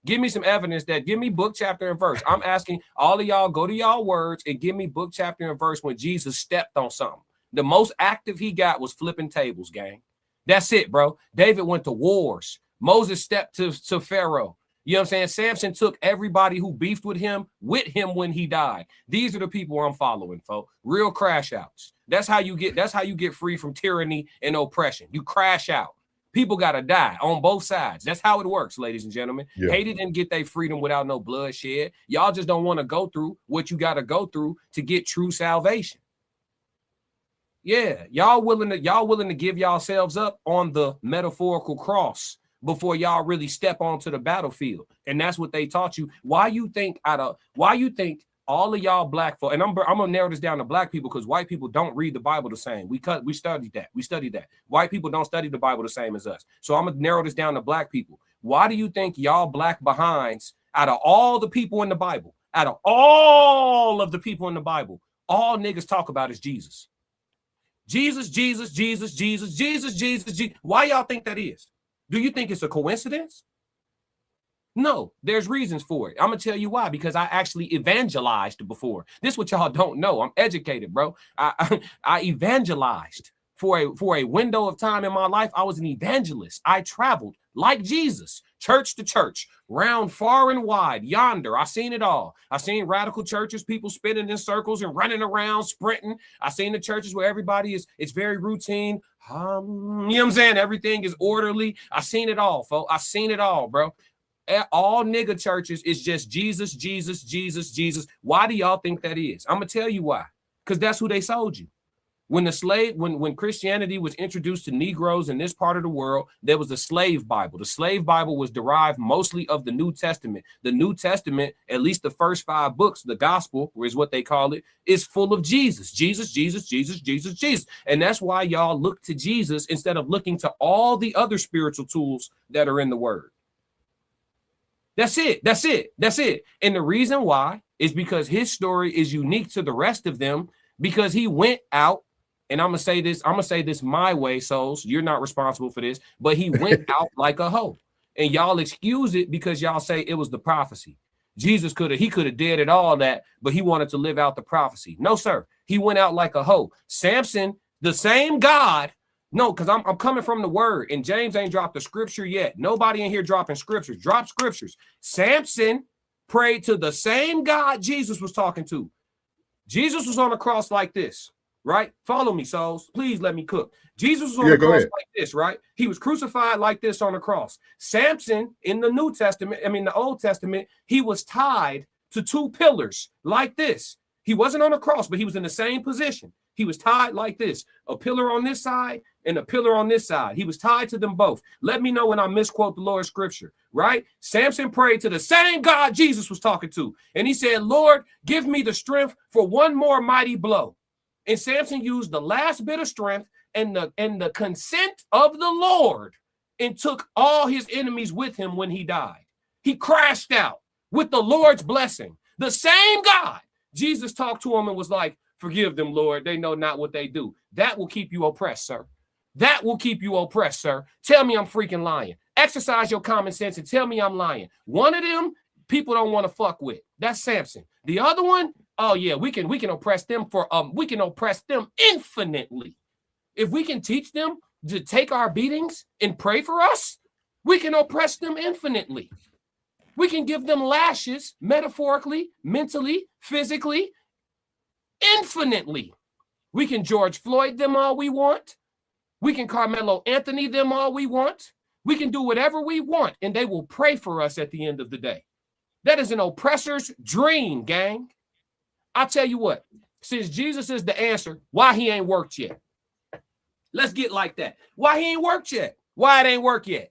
Give me some evidence give me book, chapter, and verse. I'm asking all of y'all, go to y'all words and give me book, chapter, and verse when Jesus stepped on something. The most active he got was flipping tables, gang. That's it, bro. David went to wars. Moses stepped to Pharaoh. You know what I'm saying? Samson took everybody who beefed with him when he died. These are the people I'm following, folks. Real crash outs. That's how you get free from tyranny and oppression. You crash out. People gotta die on both sides. That's how it works, ladies and gentlemen. Yeah. Haiti didn't get their freedom without no bloodshed. Y'all just don't want to go through what you gotta go through to get true salvation. Yeah, y'all willing to give yourselves up on the metaphorical cross before y'all really step onto the battlefield. And that's what they taught you. Why you think all of y'all black folk, and I'm gonna narrow this down to black people because white people don't read the Bible the same. We studied that. White people don't study the Bible the same as us. So I'm gonna narrow this down to black people. Why do you think y'all black behinds, out of all the people in the Bible, all niggas talk about is Jesus? Jesus, Jesus, Jesus, Jesus, Jesus, Jesus, Jesus. Why y'all think that is? Do you think it's a coincidence? No, there's reasons for it. I'm gonna tell you why, because I actually evangelized before. This is what y'all don't know. I'm educated, bro. I evangelized for a window of time in my life. I was an evangelist. I traveled like Jesus, church to church, round far and wide, yonder. I seen it all. I seen radical churches, people spinning in circles and running around, sprinting. I seen the churches where everybody it's very routine. You know what I'm saying? Everything is orderly. I seen it all, folks. I seen it all, bro. All nigga churches is just Jesus, Jesus, Jesus, Jesus. Why do y'all think that is? I'm gonna tell you why. Because that's who they sold you. When when Christianity was introduced to Negroes in this part of the world, there was a slave Bible. The slave Bible was derived mostly of the New Testament. The New Testament, at least the first 5 books, the gospel is what they call it, is full of Jesus, Jesus, Jesus, Jesus, Jesus, Jesus. And that's why y'all look to Jesus instead of looking to all the other spiritual tools that are in the word. That's it. That's it. That's it. And the reason why is because his story is unique to the rest of them, because he went out, and I'm going to say this my way, souls. You're not responsible for this, but he went out like a hoe. And y'all excuse it because y'all say it was the prophecy. Jesus could have did it all that, but he wanted to live out the prophecy. No, sir. He went out like a hoe. Samson, the same God. No, because I'm coming from the word, and James ain't dropped the scripture yet. Nobody in here dropping scriptures. Drop scriptures. Samson prayed to the same God Jesus was talking to. Jesus was on the cross like this, right? Follow me, souls. Please let me cook. Jesus was on the cross like this, right? He was crucified like this on the cross. Samson in the the Old Testament, he was tied to 2 pillars like this. He wasn't on the cross, but he was in the same position. He was tied like this, a pillar on this side and a pillar on this side. He was tied to them both. Let me know when I misquote the Lord's scripture, right? Samson prayed to the same God Jesus was talking to. And he said, Lord, give me the strength for one more mighty blow. And Samson used the last bit of strength and the consent of the Lord and took all his enemies with him when he died. He crashed out with the Lord's blessing. The same God. Jesus talked to him and was like, forgive them, Lord. They know not what they do. That will keep you oppressed, sir. That will keep you oppressed, sir. Tell me I'm freaking lying. Exercise your common sense and tell me I'm lying. One of them, people don't want to fuck with. That's Samson. The other one, oh yeah, we can oppress them we can oppress them infinitely. If we can teach them to take our beatings and pray for us, we can oppress them infinitely. We can give them lashes, metaphorically, mentally, physically, infinitely. We can George Floyd them all we want. We can Carmelo Anthony them all we want. We can do whatever we want, and they will pray for us at the end of the day. That is an oppressor's dream, gang. I'll tell you what, since Jesus is the answer, why he ain't worked yet? Let's get like that. Why he ain't worked yet? Why it ain't worked yet?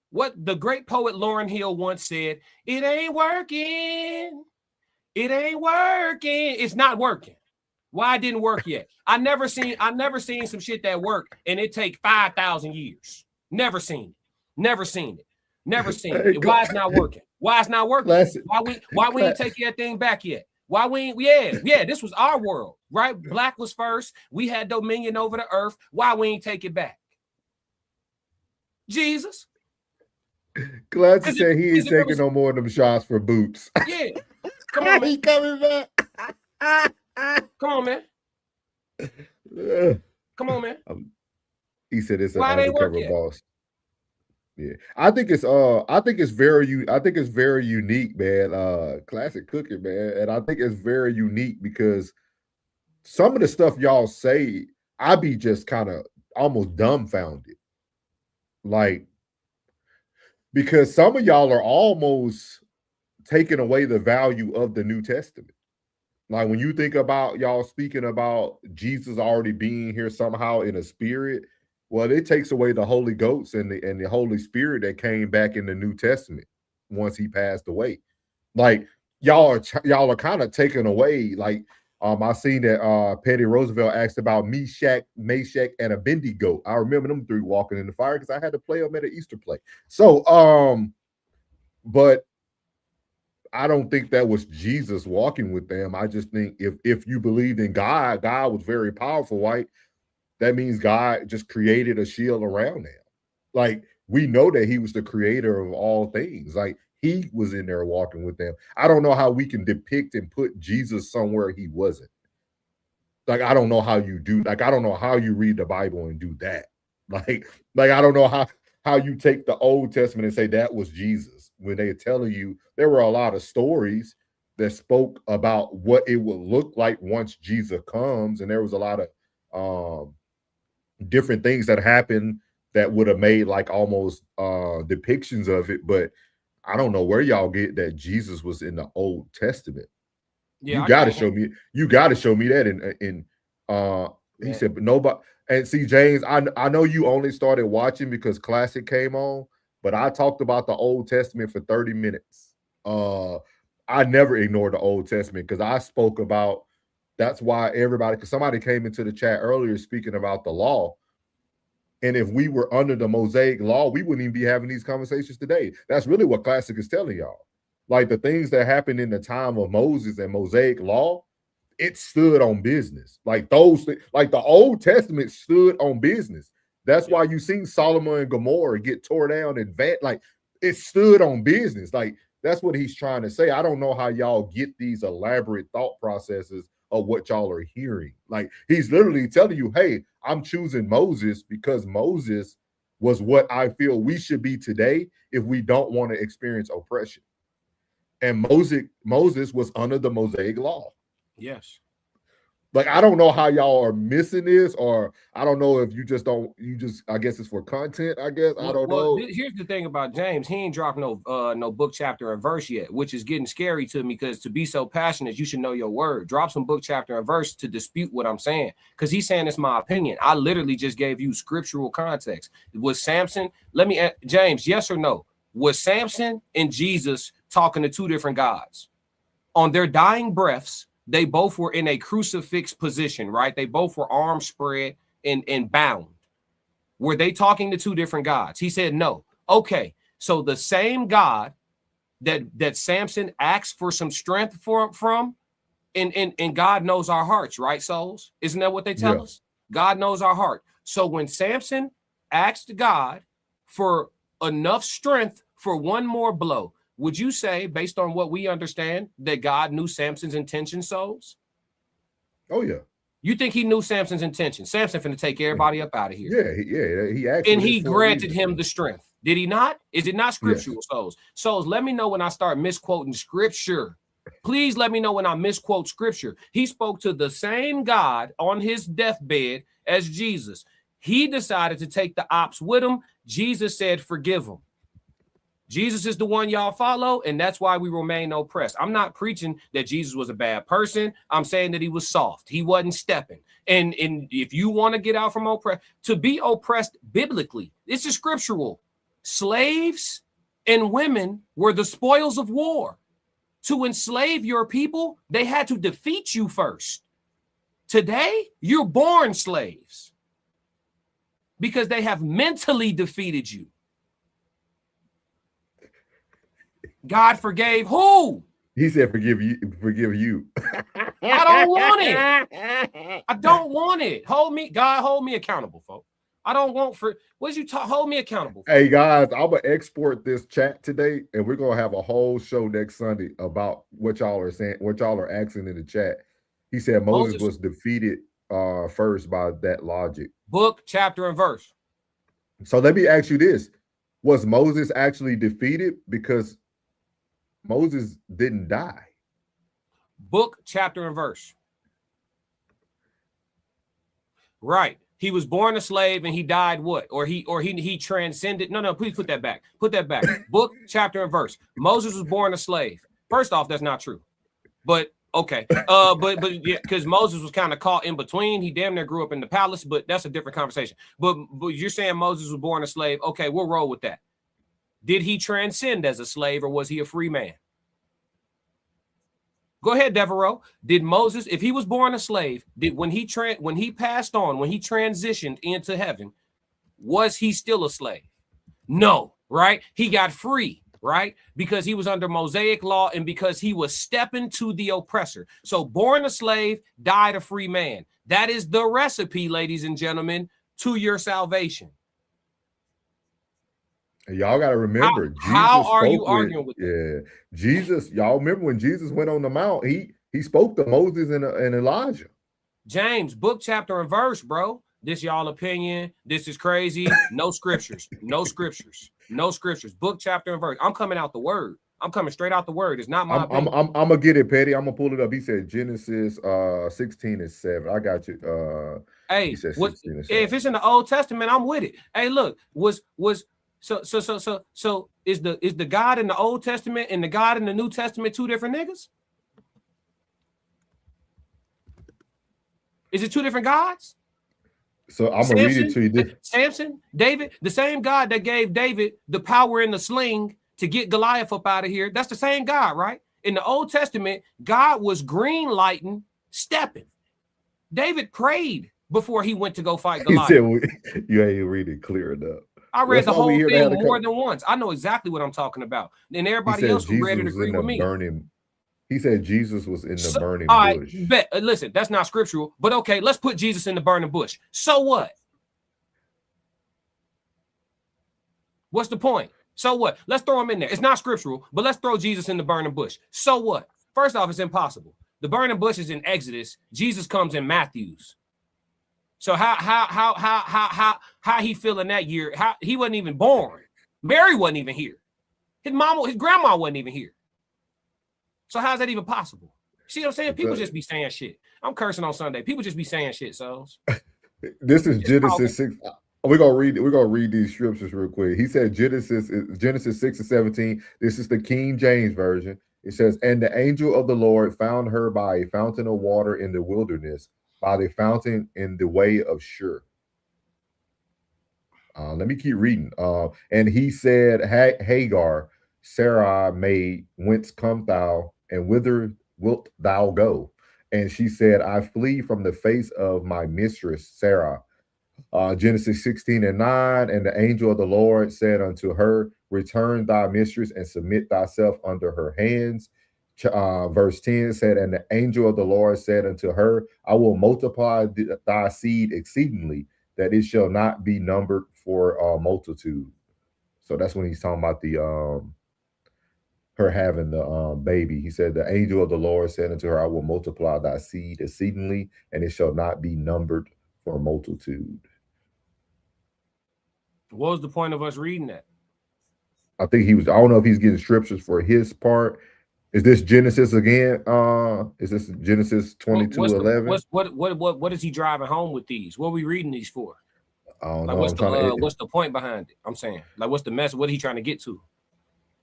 What the great poet Lauryn Hill once said, it ain't working. It ain't working. It's not working. Why it didn't work yet? I never seen some shit that worked and it take 5,000 years. Never seen it. Never seen it. Never seen it. Why it's not working? Why it's not working? Why we ain't taking that thing back yet? Why we ain't, this was our world, right? Black was first. We had dominion over the earth. Why we ain't take it back? Jesus. Glad to say he ain't taking no more of them shots for boots. Yeah. Come on, man. He coming back. Come on, man. Come on, man. He said it's an undercover boss. Yeah, I think it's very unique, man. Classic cooking, man, and I think it's very unique because some of the stuff y'all say, I be just kind of almost dumbfounded, like, because some of y'all are almost taking away the value of the New Testament. Like when you think about y'all speaking about Jesus already being here somehow in a spirit, well, it takes away the Holy Ghost and the Holy Spirit that came back in the New Testament once he passed away. Like y'all are kind of taken away. Like I seen that Petty Roosevelt asked about Meshach, and Abednego. I remember them 3 walking in the fire because I had to play them at an Easter play. So, but I don't think that was Jesus walking with them. I just think if you believed in God, God was very powerful, right? That means God just created a shield around them. Like, we know that he was the creator of all things. Like, he was in there walking with them. I don't know how we can depict and put Jesus somewhere he wasn't. Like, I don't know how you do. Like, I don't know how you read the Bible and do that. Like I don't know how you take the Old Testament and say that was Jesus when they're telling you there were a lot of stories that spoke about what it would look like once Jesus comes, and there was a lot of different things that happened that would have made like almost depictions of it. But I don't know where y'all get that Jesus was in the Old Testament. Yeah, You got to show me. You got to show me that. He said, but nobody. And see, James, I know you only started watching because Classic came on, but I talked about the Old Testament for 30 minutes. I never ignored the Old Testament because I spoke about. That's why everybody. Because somebody came into the chat earlier speaking about the law. And if we were under the Mosaic law, we wouldn't even be having these conversations today. That's really what Classic is telling y'all. Like the things that happened in the time of Moses and Mosaic law, it stood on business. Like those, like the Old Testament stood on business. That's why you seen Solomon and Gomorrah get tore down and like it stood on business. Like that's what he's trying to say. I don't know how y'all get these elaborate thought processes of what y'all are hearing. Like he's literally telling you, hey, I'm choosing Moses because Moses was what I feel we should be today if we don't want to experience oppression. And Moses was under the Mosaic law. Yes. Like, I don't know how y'all are missing this, or I don't know if you just I guess it's for content, I guess. I don't know. Here's the thing about James. He ain't dropped no book, chapter, and verse yet, which is getting scary to me because to be so passionate, you should know your word. Drop some book, chapter, and verse to dispute what I'm saying because he's saying it's my opinion. I literally just gave you scriptural context. Was Samson, James, yes or no? Was Samson and Jesus talking to two different gods? On their dying breaths, they both were in a crucifix position, right? They both were arms spread and bound. Were they talking to two different gods? He said no. Okay, so the same God that Samson asked for some strength from, and God knows our hearts, right, souls? Isn't that what they tell us? God knows our heart. So when Samson asked God for enough strength for one more blow, would you say, based on what we understand, that God knew Samson's intentions, souls? Oh, yeah. You think he knew Samson's intentions? Samson finna take everybody up out of here. Yeah, he actually. And he granted him the strength. Did he not? Is it not scriptural, souls? Souls, let me know when I start misquoting scripture. Please let me know when I misquote scripture. He spoke to the same God on his deathbed as Jesus. He decided to take the ops with him. Jesus said, forgive him. Jesus is the one y'all follow, and that's why we remain oppressed. I'm not preaching that Jesus was a bad person. I'm saying that he was soft. He wasn't stepping. And if you want to get out from oppressed, to be oppressed biblically, this is scriptural. Slaves and women were the spoils of war. To enslave your people, they had to defeat you first. Today, you're born slaves because they have mentally defeated you. God forgave who? He said, forgive you. I don't want it. I don't want it. God, hold me accountable, folks. I don't want hold me accountable for? Hey guys, I'm gonna export this chat today, and we're gonna have a whole show next Sunday about what y'all are saying, what y'all are asking in the chat. He said Moses was defeated first by that logic. Book, chapter, and verse. So let me ask you this. Was Moses actually defeated because Moses didn't die? Book, chapter, and verse. Right. He was born a slave and he died what? Or he transcended. No, please put that back. Put that back. Book, chapter, and verse. Moses was born a slave. First off, that's not true. But okay. But yeah, because Moses was kind of caught in between. He damn near grew up in the palace, but that's a different conversation. But you're saying Moses was born a slave. Okay, we'll roll with that. Did he transcend as a slave or was he a free man? Go ahead, Devereaux. Did Moses, if he was born a slave, when he passed on, when he transitioned into heaven, was he still a slave? No, right? He got free, right? Because he was under Mosaic law and because he was stepping to the oppressor. So born a slave, died a free man. That is the recipe, ladies and gentlemen, to your salvation. And y'all got to remember, how Jesus are you spoke arguing with that? Jesus, y'all remember when Jesus went on the mount, he spoke to Moses and Elijah. James, book, chapter, and verse, bro. This y'all opinion. This is crazy. No scriptures. No scriptures. No scriptures. Book, chapter, and verse. I'm coming out the word. I'm coming straight out the word. It's not my opinion. I'm gonna get it, Petty. I'm gonna pull it up. He said Genesis 16:7. I got you. Hey, he said if it's in the Old Testament, I'm with it. Hey, look, so is the God in the Old Testament and the God in the New Testament two different niggas? Is it two different gods? So I'm gonna read it to you. Samson, David, the same God that gave David the power in the sling to get Goliath up out of here. That's the same God, right? In the Old Testament, God was green lighting, stepping. David prayed before he went to go fight Goliath. He said, you ain't read it clear enough. I read the whole thing more than once. I know exactly what I'm talking about. And everybody else who read it agree with me. He said Jesus was in the burning bush. Bet, listen, that's not scriptural, but okay, let's put Jesus in the burning bush. So what? What's the point? So what? Let's throw him in there. It's not scriptural, but let's throw Jesus in the burning bush. So what? First off, it's impossible. The burning bush is in Exodus. Jesus comes in Matthew's. So how he feeling that year? How he wasn't even born. Mary wasn't even here. His grandma wasn't even here. So how's that even possible? See what I'm saying? People just be saying shit. I'm cursing on Sunday. People just be saying shit, so this is Genesis 6. We're gonna read these scriptures real quick. He said Genesis 6:17. This is the King James version. It says, and the angel of the Lord found her by a fountain of water in the wilderness, by the fountain in the way of Shur. Let me keep reading. And he said, Hagar, Sarai maid, whence come thou, and whither wilt thou go? And she said, I flee from the face of my mistress Sarah. Genesis 16:9. And the angel of the Lord said unto her, return thy mistress and submit thyself under her hands. Verse 10 said, and the angel of the Lord said unto her, I will multiply thy seed exceedingly, that it shall not be numbered for multitude. So that's when he's talking about the her having the baby. He said, the angel of the Lord said unto her, I will multiply thy seed exceedingly, and it shall not be numbered for multitude. What was the point of us reading that? I think I don't know if he's getting scriptures for his part. Is this Genesis again? Is this Genesis 22:11? What is he driving home with these? What are we reading these for? I don't know. What's the point behind it? I'm saying, like, what's the message? What are he trying to get to?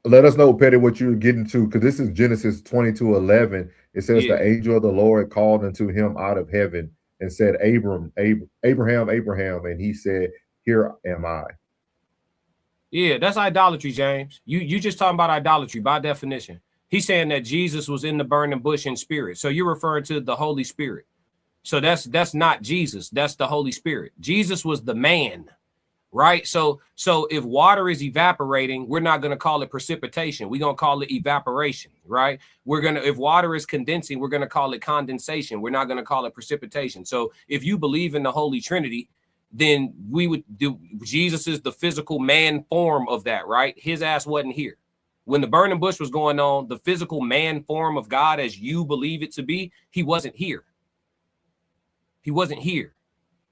Let us know, Petty, what you're getting to, because this is Genesis 22:11. It says the angel of the Lord called unto him out of heaven and said, Abraham, Abraham, and he said, here am I. Yeah, that's idolatry, James. You just talking about idolatry by definition. He's saying that Jesus was in the burning bush in spirit. So you're referring to the Holy Spirit. So that's not Jesus. That's the Holy Spirit. Jesus was the man, right? So if water is evaporating, we're not going to call it precipitation. We're going to call it evaporation, right? If water is condensing, we're going to call it condensation. We're not going to call it precipitation. So if you believe in the Holy Trinity, then we would do Jesus is the physical man form of that, right? His ass wasn't here. When the burning bush was going on, the physical man form of God, as you believe it to be, he wasn't here. He wasn't here.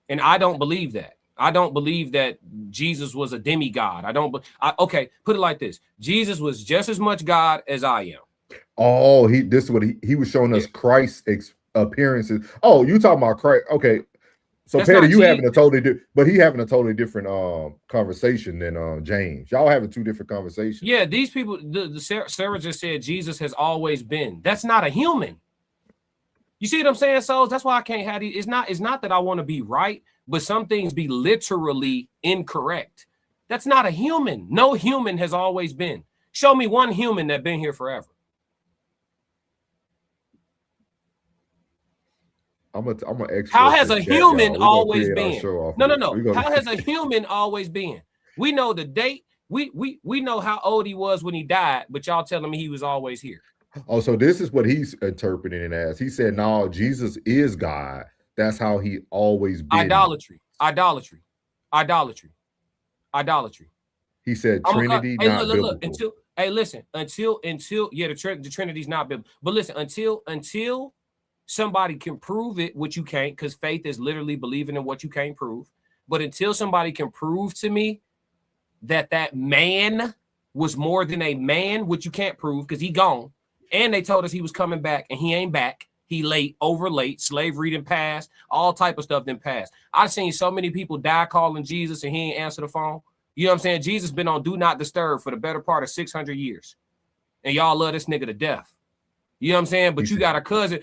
And I don't believe that. I don't believe that Jesus was a demigod. Okay, put it like this. Jesus was just as much God as I am. Oh, this is what he was showing us Christ's appearances. Oh, you talking about Christ. Okay. So that's Petty, you having a totally different, but he having a totally different conversation than James. Y'all having two different conversations. Yeah, these people, Sarah just said Jesus has always been. That's not a human. You see what I'm saying, Souls? That's why I can't have these. It's not that I want to be right, but some things be literally incorrect. That's not a human. No human has always been. Show me one human that's been here forever. I'm an expert. How has a human always been? No. How has a human always been? We know the date, We know how old he was when he died, but y'all telling me he was always here. Oh, so this is what he's interpreting it as. He said, no, Jesus is God. That's how he always been. Idolatry. He said Trinity, not biblical. Until the Trinity's not biblical. But listen, until somebody can prove it, which you can't, because faith is literally believing in what you can't prove. But until somebody can prove to me that man was more than a man, which you can't prove because he gone. And they told us he was coming back, and he ain't back. He late, over late, slavery didn't pass, all type of stuff didn't pass. I've seen so many people die calling Jesus and he ain't answer the phone. You know what I'm saying? Jesus been on do not disturb for the better part of 600 years. And y'all love this nigga to death. You know what I'm saying? But you got a cousin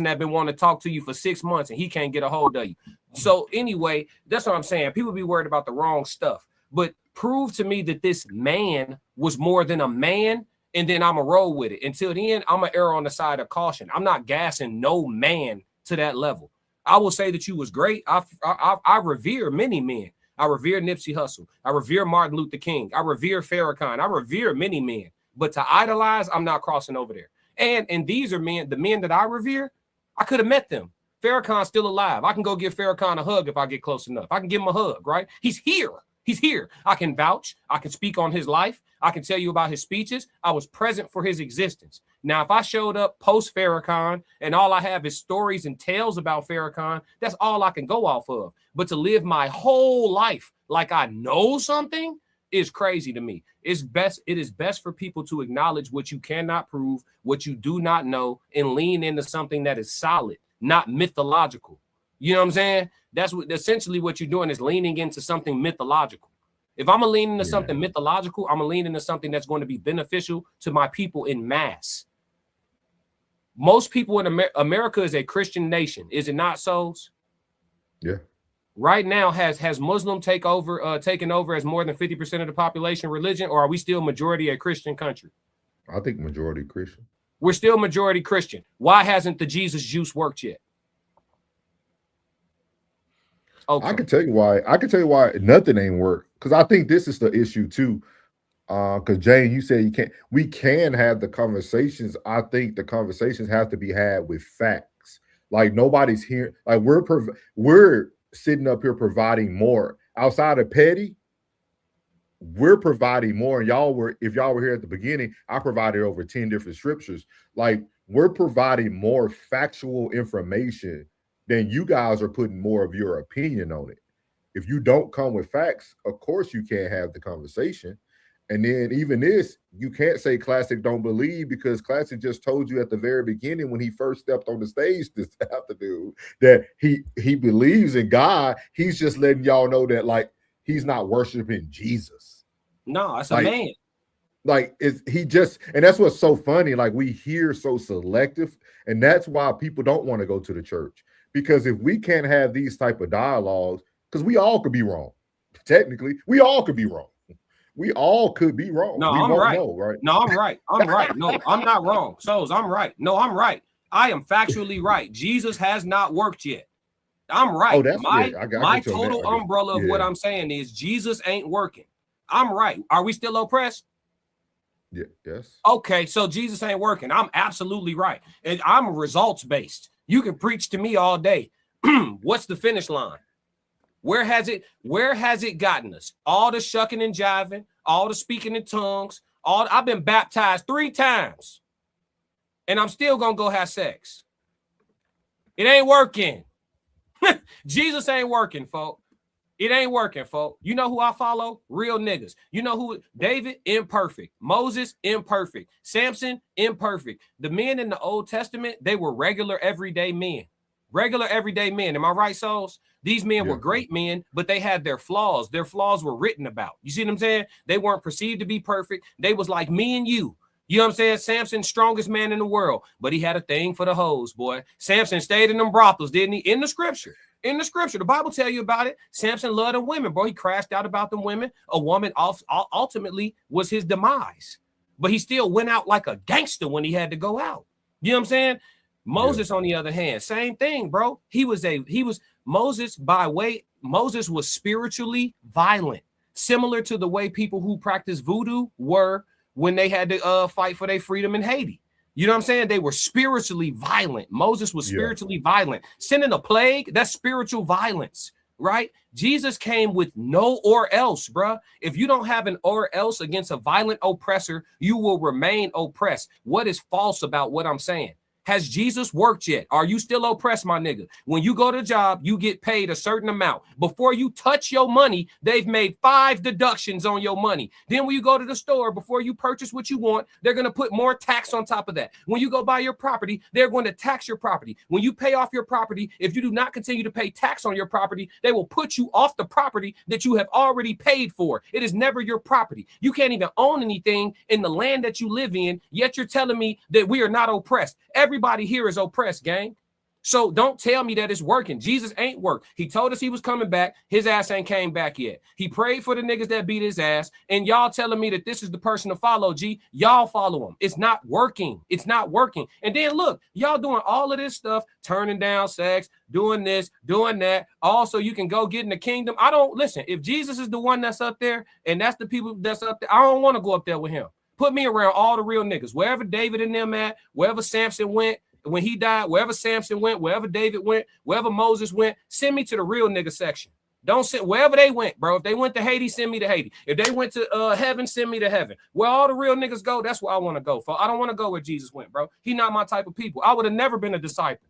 that been wanting to talk to you for 6 months and he can't get a hold of you. So anyway, that's what I'm saying. People be worried about the wrong stuff. But prove to me that this man was more than a man, and then I'm going to roll with it. Until then, I'm going to err on the side of caution. I'm not gassing no man to that level. I will say that you was great. I revere many men. I revere Nipsey Hussle. I revere Martin Luther King. I revere Farrakhan. I revere many men. But to idolize, I'm not crossing over there. And these are men, the men that I revere, I could have met them. Farrakhan's still alive. I can go give Farrakhan a hug if I get close enough. I can give him a hug, right? He's here. He's here. I can vouch. I can speak on his life. I can tell you about his speeches. I was present for his existence. Now, if I showed up post Farrakhan and all I have is stories and tales about Farrakhan, that's all I can go off of. But to live my whole life like I know something is crazy to me. It is best for people to acknowledge what you cannot prove, what you do not know, and lean into something that is solid, not mythological. You know what I'm saying? That's what essentially what you're doing is leaning into something mythological. If I'm gonna lean into something mythological, I'm gonna lean into something that's going to be beneficial to my people in mass. Most people in America is a Christian nation, is it not, Souls? Yeah. Right now, has Muslim taken over as more than 50% of the population religion, or are we still majority a Christian country? I think majority Christian. We're still majority Christian. Why hasn't the Jesus juice worked yet? Okay. I can tell you why nothing ain't worked. Because I think this is the issue too. Because Jane, you said we can have the conversations. I think the conversations have to be had with facts. Like nobody's here. Like we're sitting up here providing more outside of petty. We're providing more. And if y'all were here at the beginning, I provided over 10 different scriptures. Like we're providing more factual information than you guys are putting more of your opinion on it. If you don't come with facts, of course you can't have the conversation. And then even this, you can't say Classic don't believe, because Classic just told you at the very beginning when he first stepped on the stage this afternoon that he believes in God. He's just letting y'all know that like he's not worshiping Jesus. No, it's a man. Like and that's what's so funny. Like we hear so selective, and that's why people don't want to go to the church. Because if we can't have these type of dialogues, because we all could be wrong. Technically, we all could be wrong. We all could be wrong. No, I'm right. Know, right. No, I'm right. I'm right. No, I'm not wrong. Souls, I'm right. No, I'm right. I am factually right. Jesus has not worked yet. I'm right. Oh, that's my total umbrella of what I'm saying is Jesus ain't working. I'm right. Are we still oppressed? Yeah. Yes. Okay, so Jesus ain't working. I'm absolutely right. And I'm results based. You can preach to me all day. What's the finish line? Where has it gotten us? All the shucking and jiving, all the speaking in tongues, I've been baptized 3 times. And I'm still gonna go have sex. It ain't working. Jesus ain't working, folks. It ain't working, folks. You know who I follow? Real niggas. You know who? David, imperfect. Moses, imperfect. Samson, imperfect. The men in the Old Testament, they were regular, everyday men. Regular, everyday men. Am I right, Souls? These men were great men, but they had their flaws. Their flaws were written about. You see what I'm saying? They weren't perceived to be perfect. They was like me and you. You know what I'm saying? Samson, strongest man in the world, but he had a thing for the hoes, boy. Samson stayed in them brothels, didn't he? In the scripture. In the scripture, the Bible tell you about it. Samson loved them women, bro. He crashed out about them women. A woman ultimately was his demise, but he still went out like a gangster when he had to go out. You know what I'm saying? Moses, on the other hand, same thing, bro. Moses was spiritually violent. similar to the way people who practice voodoo were when they had to fight for their freedom in Haiti. You know what I'm saying? They were spiritually violent. Moses was spiritually violent. Sending a plague, that's spiritual violence, right? Jesus came with no or else, bruh. If you don't have an or else against a violent oppressor, you will remain oppressed. What is false about what I'm saying? Has Jesus worked yet? Are you still oppressed, my nigga? When you go to a job, you get paid a certain amount. Before you touch your money, they've made 5 deductions on your money. Then when you go to the store, before you purchase what you want, they're going to put more tax on top of that. When you go buy your property, they're going to tax your property. When you pay off your property, if you do not continue to pay tax on your property, they will put you off the property that you have already paid for. It is never your property. You can't even own anything in the land that you live in, yet you're telling me that we are not oppressed. Everybody here is oppressed, gang. So don't tell me that it's working. Jesus ain't worked. He told us he was coming back. His ass ain't came back yet. He prayed for the niggas that beat his ass. And y'all telling me that this is the person to follow, G. Y'all follow him. It's not working. It's not working. And then look, y'all doing all of this stuff, turning down sex, doing this, doing that. Also, you can go get in the kingdom. I don't listen. If Jesus is the one that's up there and that's the people that's up there, I don't want to go up there with him. Put me around all the real niggas. Wherever David and them at, wherever Samson went, when he died, wherever Samson went, wherever David went, wherever Moses went, send me to the real nigga section. Don't send wherever they went, bro. If they went to Haiti, send me to Haiti. If they went to heaven, send me to heaven. Where all the real niggas go, that's where I want to go. For I don't want to go where Jesus went, bro. He not my type of people. I would have never been a disciple.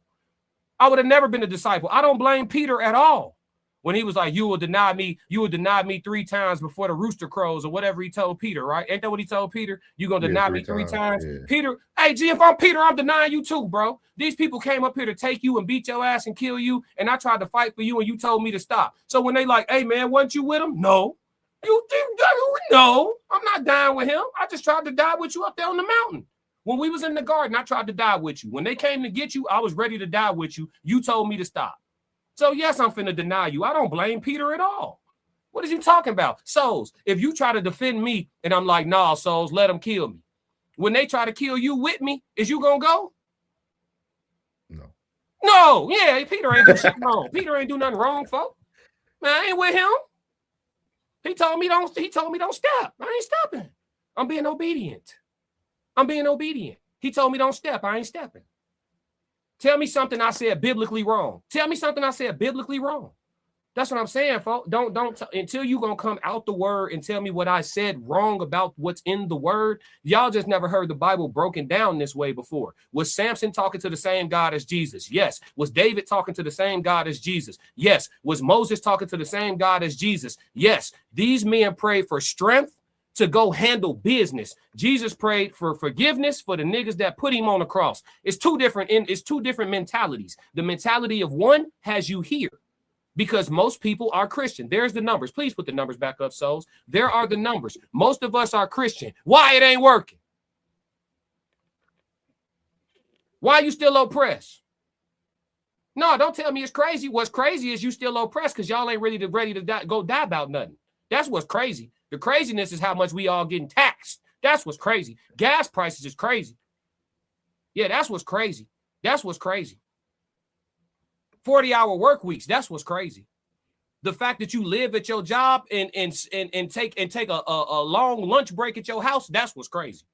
I would have never been a disciple. I don't blame Peter at all. When he was like, you will deny me 3 times before the rooster crows, or whatever he told Peter, right? Ain't that what he told Peter? You're going to deny me 3 times? Yeah. Peter, hey, G, if I'm Peter, I'm denying you too, bro. These people came up here to take you and beat your ass and kill you, and I tried to fight for you, and you told me to stop. So when they like, hey, man, wasn't you with him? No. You think no, I'm not dying with him. I just tried to die with you up there on the mountain. When we was in the garden, I tried to die with you. When they came to get you, I was ready to die with you. You told me to stop. So yes, I'm finna deny you. I don't blame Peter at all. What is you talking about? Souls, if you try to defend me and I'm like, nah, Souls, let them kill me. When they try to kill you with me, is you gonna go? No. No, yeah, Peter ain't do shit wrong. Peter ain't do nothing wrong, folks. Man, I ain't with him. He told me don't step. I ain't stepping. I'm being obedient. He told me don't step. I ain't stepping. Tell me something I said biblically wrong. That's what I'm saying, folks. Don't until you gonna come out the word and tell me what I said wrong about what's in the word. Y'all just never heard the Bible broken down this way before. Was Samson talking to the same God as Jesus? Yes. Was David talking to the same God as Jesus? Yes. Was Moses talking to the same God as Jesus? Yes. These men prayed for strength to go handle business. Jesus prayed for forgiveness for the niggas that put him on the cross. It's two different mentalities. The mentality of one has you here because most people are Christian. There's the numbers. Please put the numbers back up, souls. There are the numbers. Most of us are Christian. Why it ain't working? Why you still oppressed? No, don't tell me it's crazy. What's crazy is you still oppressed because y'all ain't ready to go die about nothing. That's what's crazy. The craziness is how much we all getting taxed. That's what's crazy. Gas prices is crazy. Yeah, that's what's crazy. 40-hour work weeks. That's what's crazy. The fact that you live at your job and take a long lunch break at your house. That's what's crazy.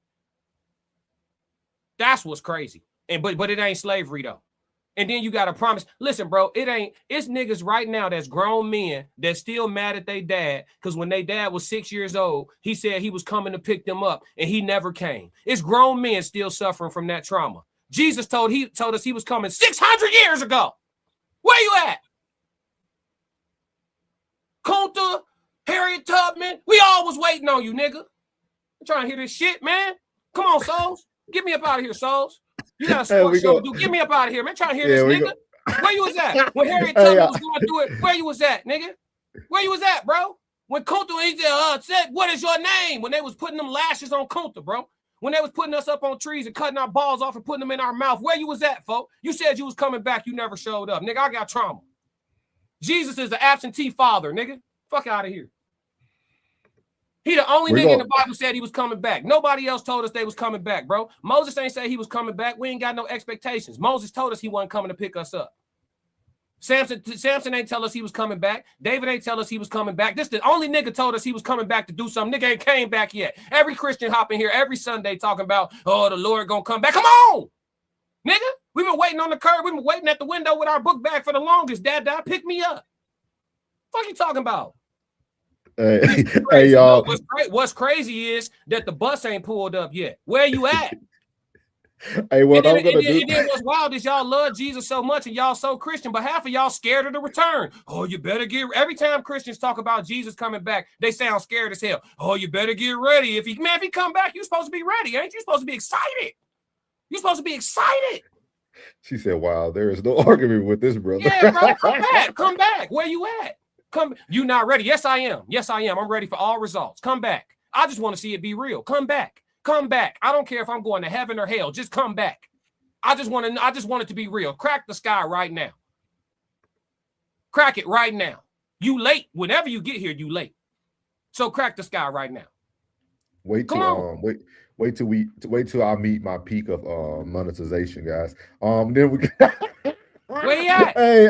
But it ain't slavery though. And then you got to promise. Listen, bro, it's niggas right now that's grown men that's still mad at their dad because when their dad was 6 years old, he said he was coming to pick them up and he never came. It's grown men still suffering from that trauma. Jesus told us he was coming 600 years ago. Where you at? Kunta, Harriet Tubman, we all was waiting on you, nigga. I'm trying to hear this shit, man. Come on, souls. Get me up out of here, souls. You got a sports show to do. Get me up out of here, man. Trying to hear this, nigga. Where you was at? When Harriet Tubman was going through it, where you was at, nigga? Where you was at, bro? When Kunta, he said, what is your name? When they was putting them lashes on Kunta, bro. When they was putting us up on trees and cutting our balls off and putting them in our mouth. Where you was at, folks? You said you was coming back. You never showed up. Nigga, I got trauma. Jesus is the absentee father, nigga. Fuck out of here. He the only nigga in the Bible said he was coming back. Nobody else told us they was coming back, bro. Moses ain't say he was coming back. We ain't got no expectations. Moses told us he wasn't coming to pick us up. Samson ain't tell us he was coming back. David ain't tell us he was coming back. This the only nigga told us he was coming back to do something. Nigga ain't came back yet. Every Christian hop in here every Sunday talking about, oh, the Lord gonna come back. Come on, nigga. We've been waiting on the curb. We've been waiting at the window with our book bag for the longest. Dad, pick me up. What you talking about? Hey, y'all. What's crazy is that the bus ain't pulled up yet. Where you at? Hey, what I'm gonna do? And then what's wild is y'all love Jesus so much and y'all so Christian, but half of y'all scared of the return. Oh, you better get. Every time Christians talk about Jesus coming back, they sound scared as hell. Oh, you better get ready. If he come back, you supposed to be ready, ain't you? Supposed to be excited. You supposed to be excited. She said, "Wow, there is no argument with this, brother." Yeah, bro, come back. Where you at? You not ready? Yes, I am. I'm ready for all results. Come back. I just want to see it be real. Come back. I don't care if I'm going to heaven or hell. Just come back. I just want it to be real. Crack the sky right now. Crack it right now. You late. Whenever you get here, you late. So crack the sky right now. Wait till I meet my peak of monetization, guys. Then we Where you at? Hey,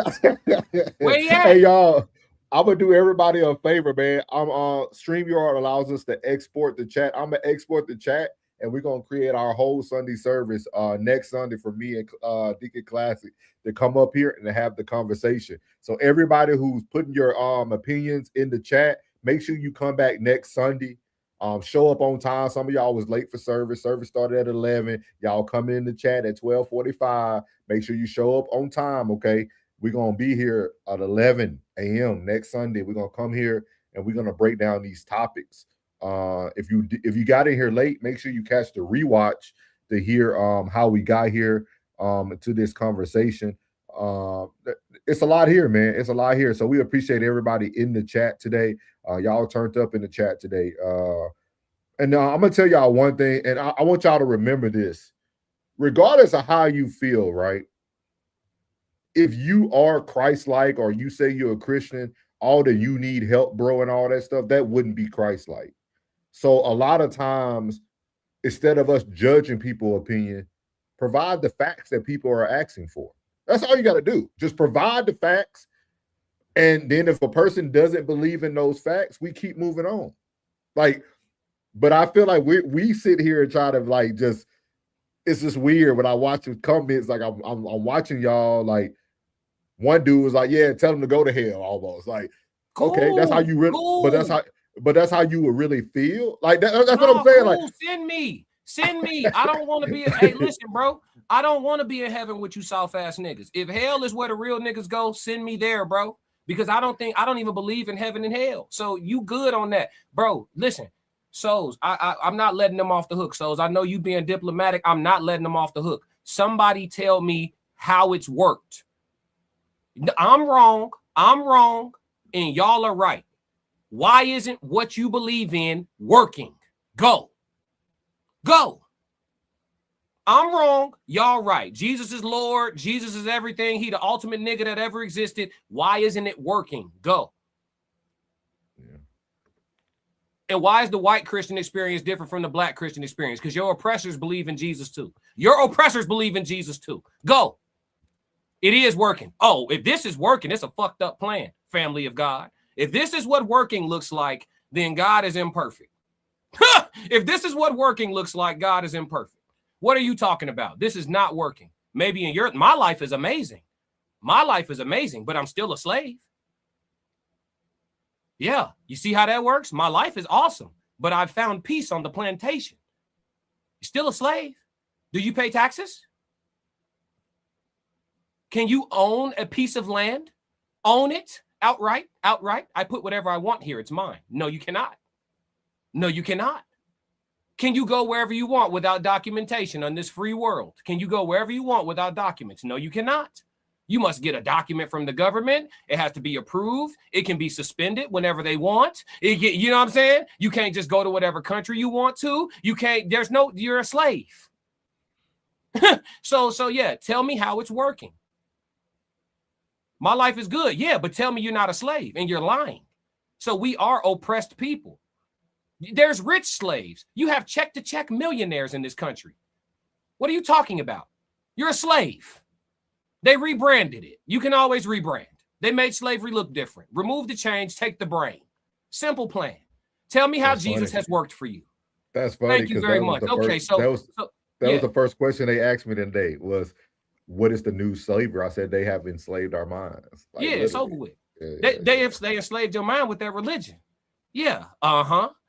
where you at? Hey, y'all. I'm gonna do everybody a favor, man. StreamYard allows us to export the chat. I'm gonna export the chat, and we're gonna create our whole Sunday service next Sunday for me and Deacon Classic to come up here and to have the conversation. So everybody who's putting your opinions in the chat, make sure you come back next Sunday. Show up on time. Some of y'all was late for service. Service started at 11. Y'all come in the chat at 12:45. Make sure you show up on time, okay? We're going to be here at 11 a.m. next Sunday. We're going to come here and we're going to break down these topics. If you got in here late, make sure you catch the rewatch to hear how we got here to this conversation. It's a lot here, man. It's a lot here. So we appreciate everybody in the chat today. Y'all turned up in the chat today. And I'm going to tell y'all one thing, and I want y'all to remember this. Regardless of how you feel, right? If you are Christ-like or you say you're a Christian, all that you need help, bro, and all that stuff, that wouldn't be Christ-like. So a lot of times, instead of us judging people's opinion, provide the facts that people are asking for. That's all you got to do. Just provide the facts. And then if a person doesn't believe in those facts, we keep moving on. But I feel like we sit here and try to it's just weird when I watch the comments. Like I'm watching y'all. Like one dude was like, "Yeah, tell him to go to hell." Almost like, cool, okay, that's how you really. Cool. But that's how you would really feel. Like that's what I'm saying. Cool. Like, send me. I don't want to be. Hey, listen, bro. I don't want to be in heaven with you soft ass niggas. If hell is where the real niggas go, send me there, bro. Because I don't even believe in heaven and hell. So you good on that, bro? Listen. Souls, I'm not letting them off the hook. Souls, I know you being diplomatic. I'm not letting them off the hook. Somebody tell me how it's worked. I'm wrong, and y'all are right. Why isn't what you believe in working? Go. I'm wrong, y'all right. Jesus is Lord. Jesus is everything. He the ultimate nigga that ever existed. Why isn't it working? Go. And why is the white Christian experience different from the black Christian experience? Because your oppressors believe in Jesus too. Go. It is working. Oh, if this is working, it's a fucked up plan, family of God. If this is what working looks like, then God is imperfect. If this is what working looks like, God is imperfect. What are you talking about? This is not working. Maybe my life is amazing. But I'm still a slave. Yeah, you see how that works? My life is awesome, but I've found peace on the plantation. You're still a slave. Do you pay taxes? Can you own a piece of land? Own it outright? I put whatever I want here. It's mine. No, you cannot. Can you go wherever you want without documentation on this free world? Can you go wherever you want without documents? No, you cannot. You must get a document from the government. It has to be approved. It can be suspended whenever they want. You know what I'm saying? You can't just go to whatever country you want to. You're a slave. So yeah, tell me how it's working. My life is good. Yeah, but tell me you're not a slave and you're lying. So we are oppressed people. There's rich slaves. You have check-to-check millionaires in this country. What are you talking about? You're a slave. They rebranded it. You can always rebrand. They made slavery look different. Remove the change, take the brain. Simple plan. Tell me how Jesus has worked for you. That's funny. Thank you very much. Okay, that was the first question they asked me today was, what is the new slavery? I said they have enslaved our minds. Like, it's over with. They enslaved your mind with their religion. Yeah.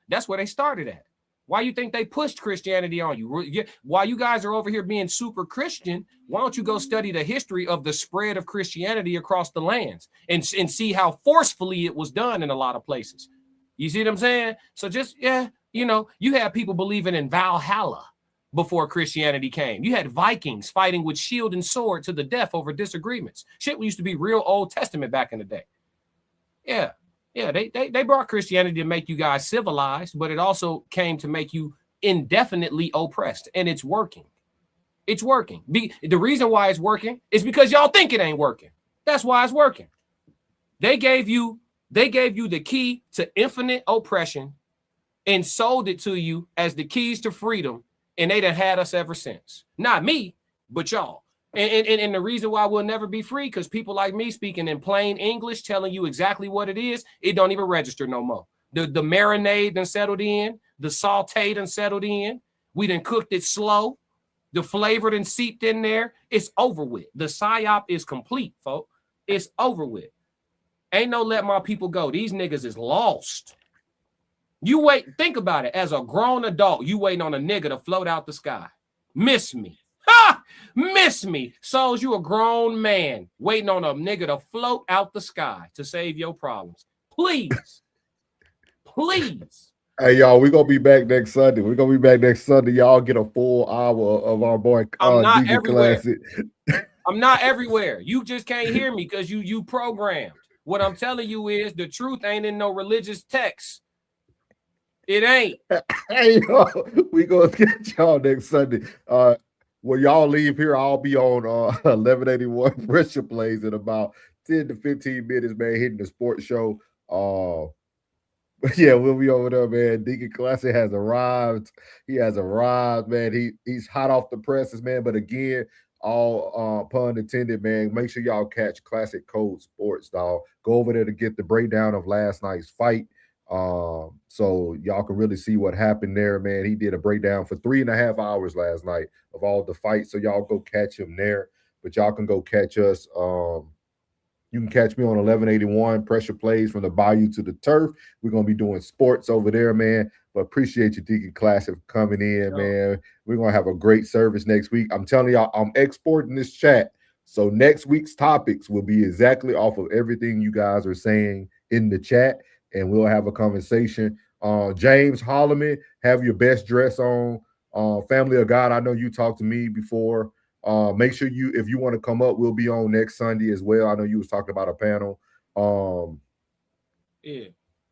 That's where they started at. Why you think they pushed Christianity on you? While you guys are over here being super Christian, why don't you go study the history of the spread of Christianity across the lands and see how forcefully it was done in a lot of places? You see what I'm saying? So just, you had people believing in Valhalla before Christianity came. You had Vikings fighting with shield and sword to the death over disagreements. Shit used to be real Old Testament back in the day. Yeah. Yeah, they brought Christianity to make you guys civilized, but it also came to make you indefinitely oppressed, and it's working. It's working. The reason why it's working is because y'all think it ain't working. That's why it's working. They gave you the key to infinite oppression and sold it to you as the keys to freedom, and they done had us ever since. Not me, but y'all. And the reason why we'll never be free, because people like me speaking in plain English, telling you exactly what it is, it don't even register no more. The marinade done settled in, the saute done settled in, we done cooked it slow, the flavor done seeped in there. It's over with. The psyop is complete, folks. It's over with. Ain't no let my people go. These niggas is lost. You wait, think about it. As a grown adult, you waiting on a nigga to float out the sky. Miss me. Ha! Miss me. So's you a grown man waiting on a nigga to float out the sky to save your problems. Please. Please. Hey, y'all, we're going to be back next Sunday. Y'all get a full hour of our boy. I'm not everywhere. I'm not everywhere. You just can't hear me because you programmed. What I'm telling you is the truth ain't in no religious text. It ain't. Hey, yo, we going to get y'all next Sunday. When y'all leave here, I'll be on 1181 Pressure Plays in about 10 to 15 minutes, man, hitting the sports show. Yeah, we'll be over there, man. Deacon Classic has arrived. He has arrived, man. He's hot off the presses, man. But again, all pun intended, man. Make sure y'all catch Classic Code Sports, dog. Go over there to get the breakdown of last night's fight. So y'all can really see what happened there, man. He did a breakdown for 3.5 hours last night of all the fights. So y'all go catch him there. But y'all can go catch us. You can catch me on 1181 Pressure Plays from the Bayou to the Turf. We're going to be doing sports over there, man. But appreciate you, Deacon Classic, for coming in, man. We're going to have a great service next week. I'm telling y'all, I'm exporting this chat. So next week's topics will be exactly off of everything you guys are saying in the chat, and we'll have a conversation. James Holloman, have your best dress on. Family of God, I know you talked to me before. Make sure if you want to come up, we'll be on next Sunday as well. I know you was talking about a panel. Yeah.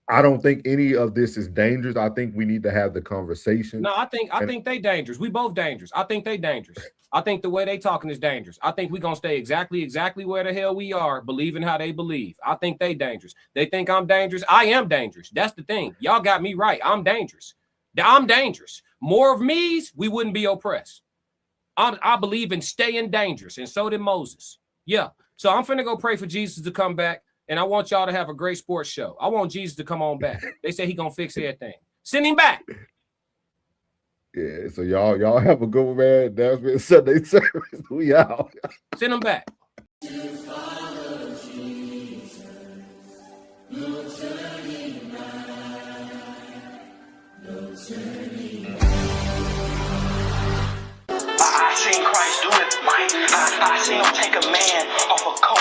I don't think any of this is dangerous. I think we need to have the conversation. No, I think they dangerous. We both dangerous. I think they dangerous. I think the way they talking is dangerous. I think we're gonna stay exactly where the hell we are, believing how they believe. I think they dangerous. They think I'm dangerous. I am dangerous. That's the thing. Y'all got me right. I'm dangerous. I'm dangerous. More of me's, we wouldn't be oppressed. I believe in staying dangerous, and so did Moses. Yeah. So I'm finna go pray for Jesus to come back, and I want y'all to have a great sports show. I want Jesus to come on back. They say he gonna fix everything. Send him back. Yeah. So y'all have a good one, man. That's been Sunday service. We out. Send him back. I seen Christ do it, Mike. I seen him take a man off a coat.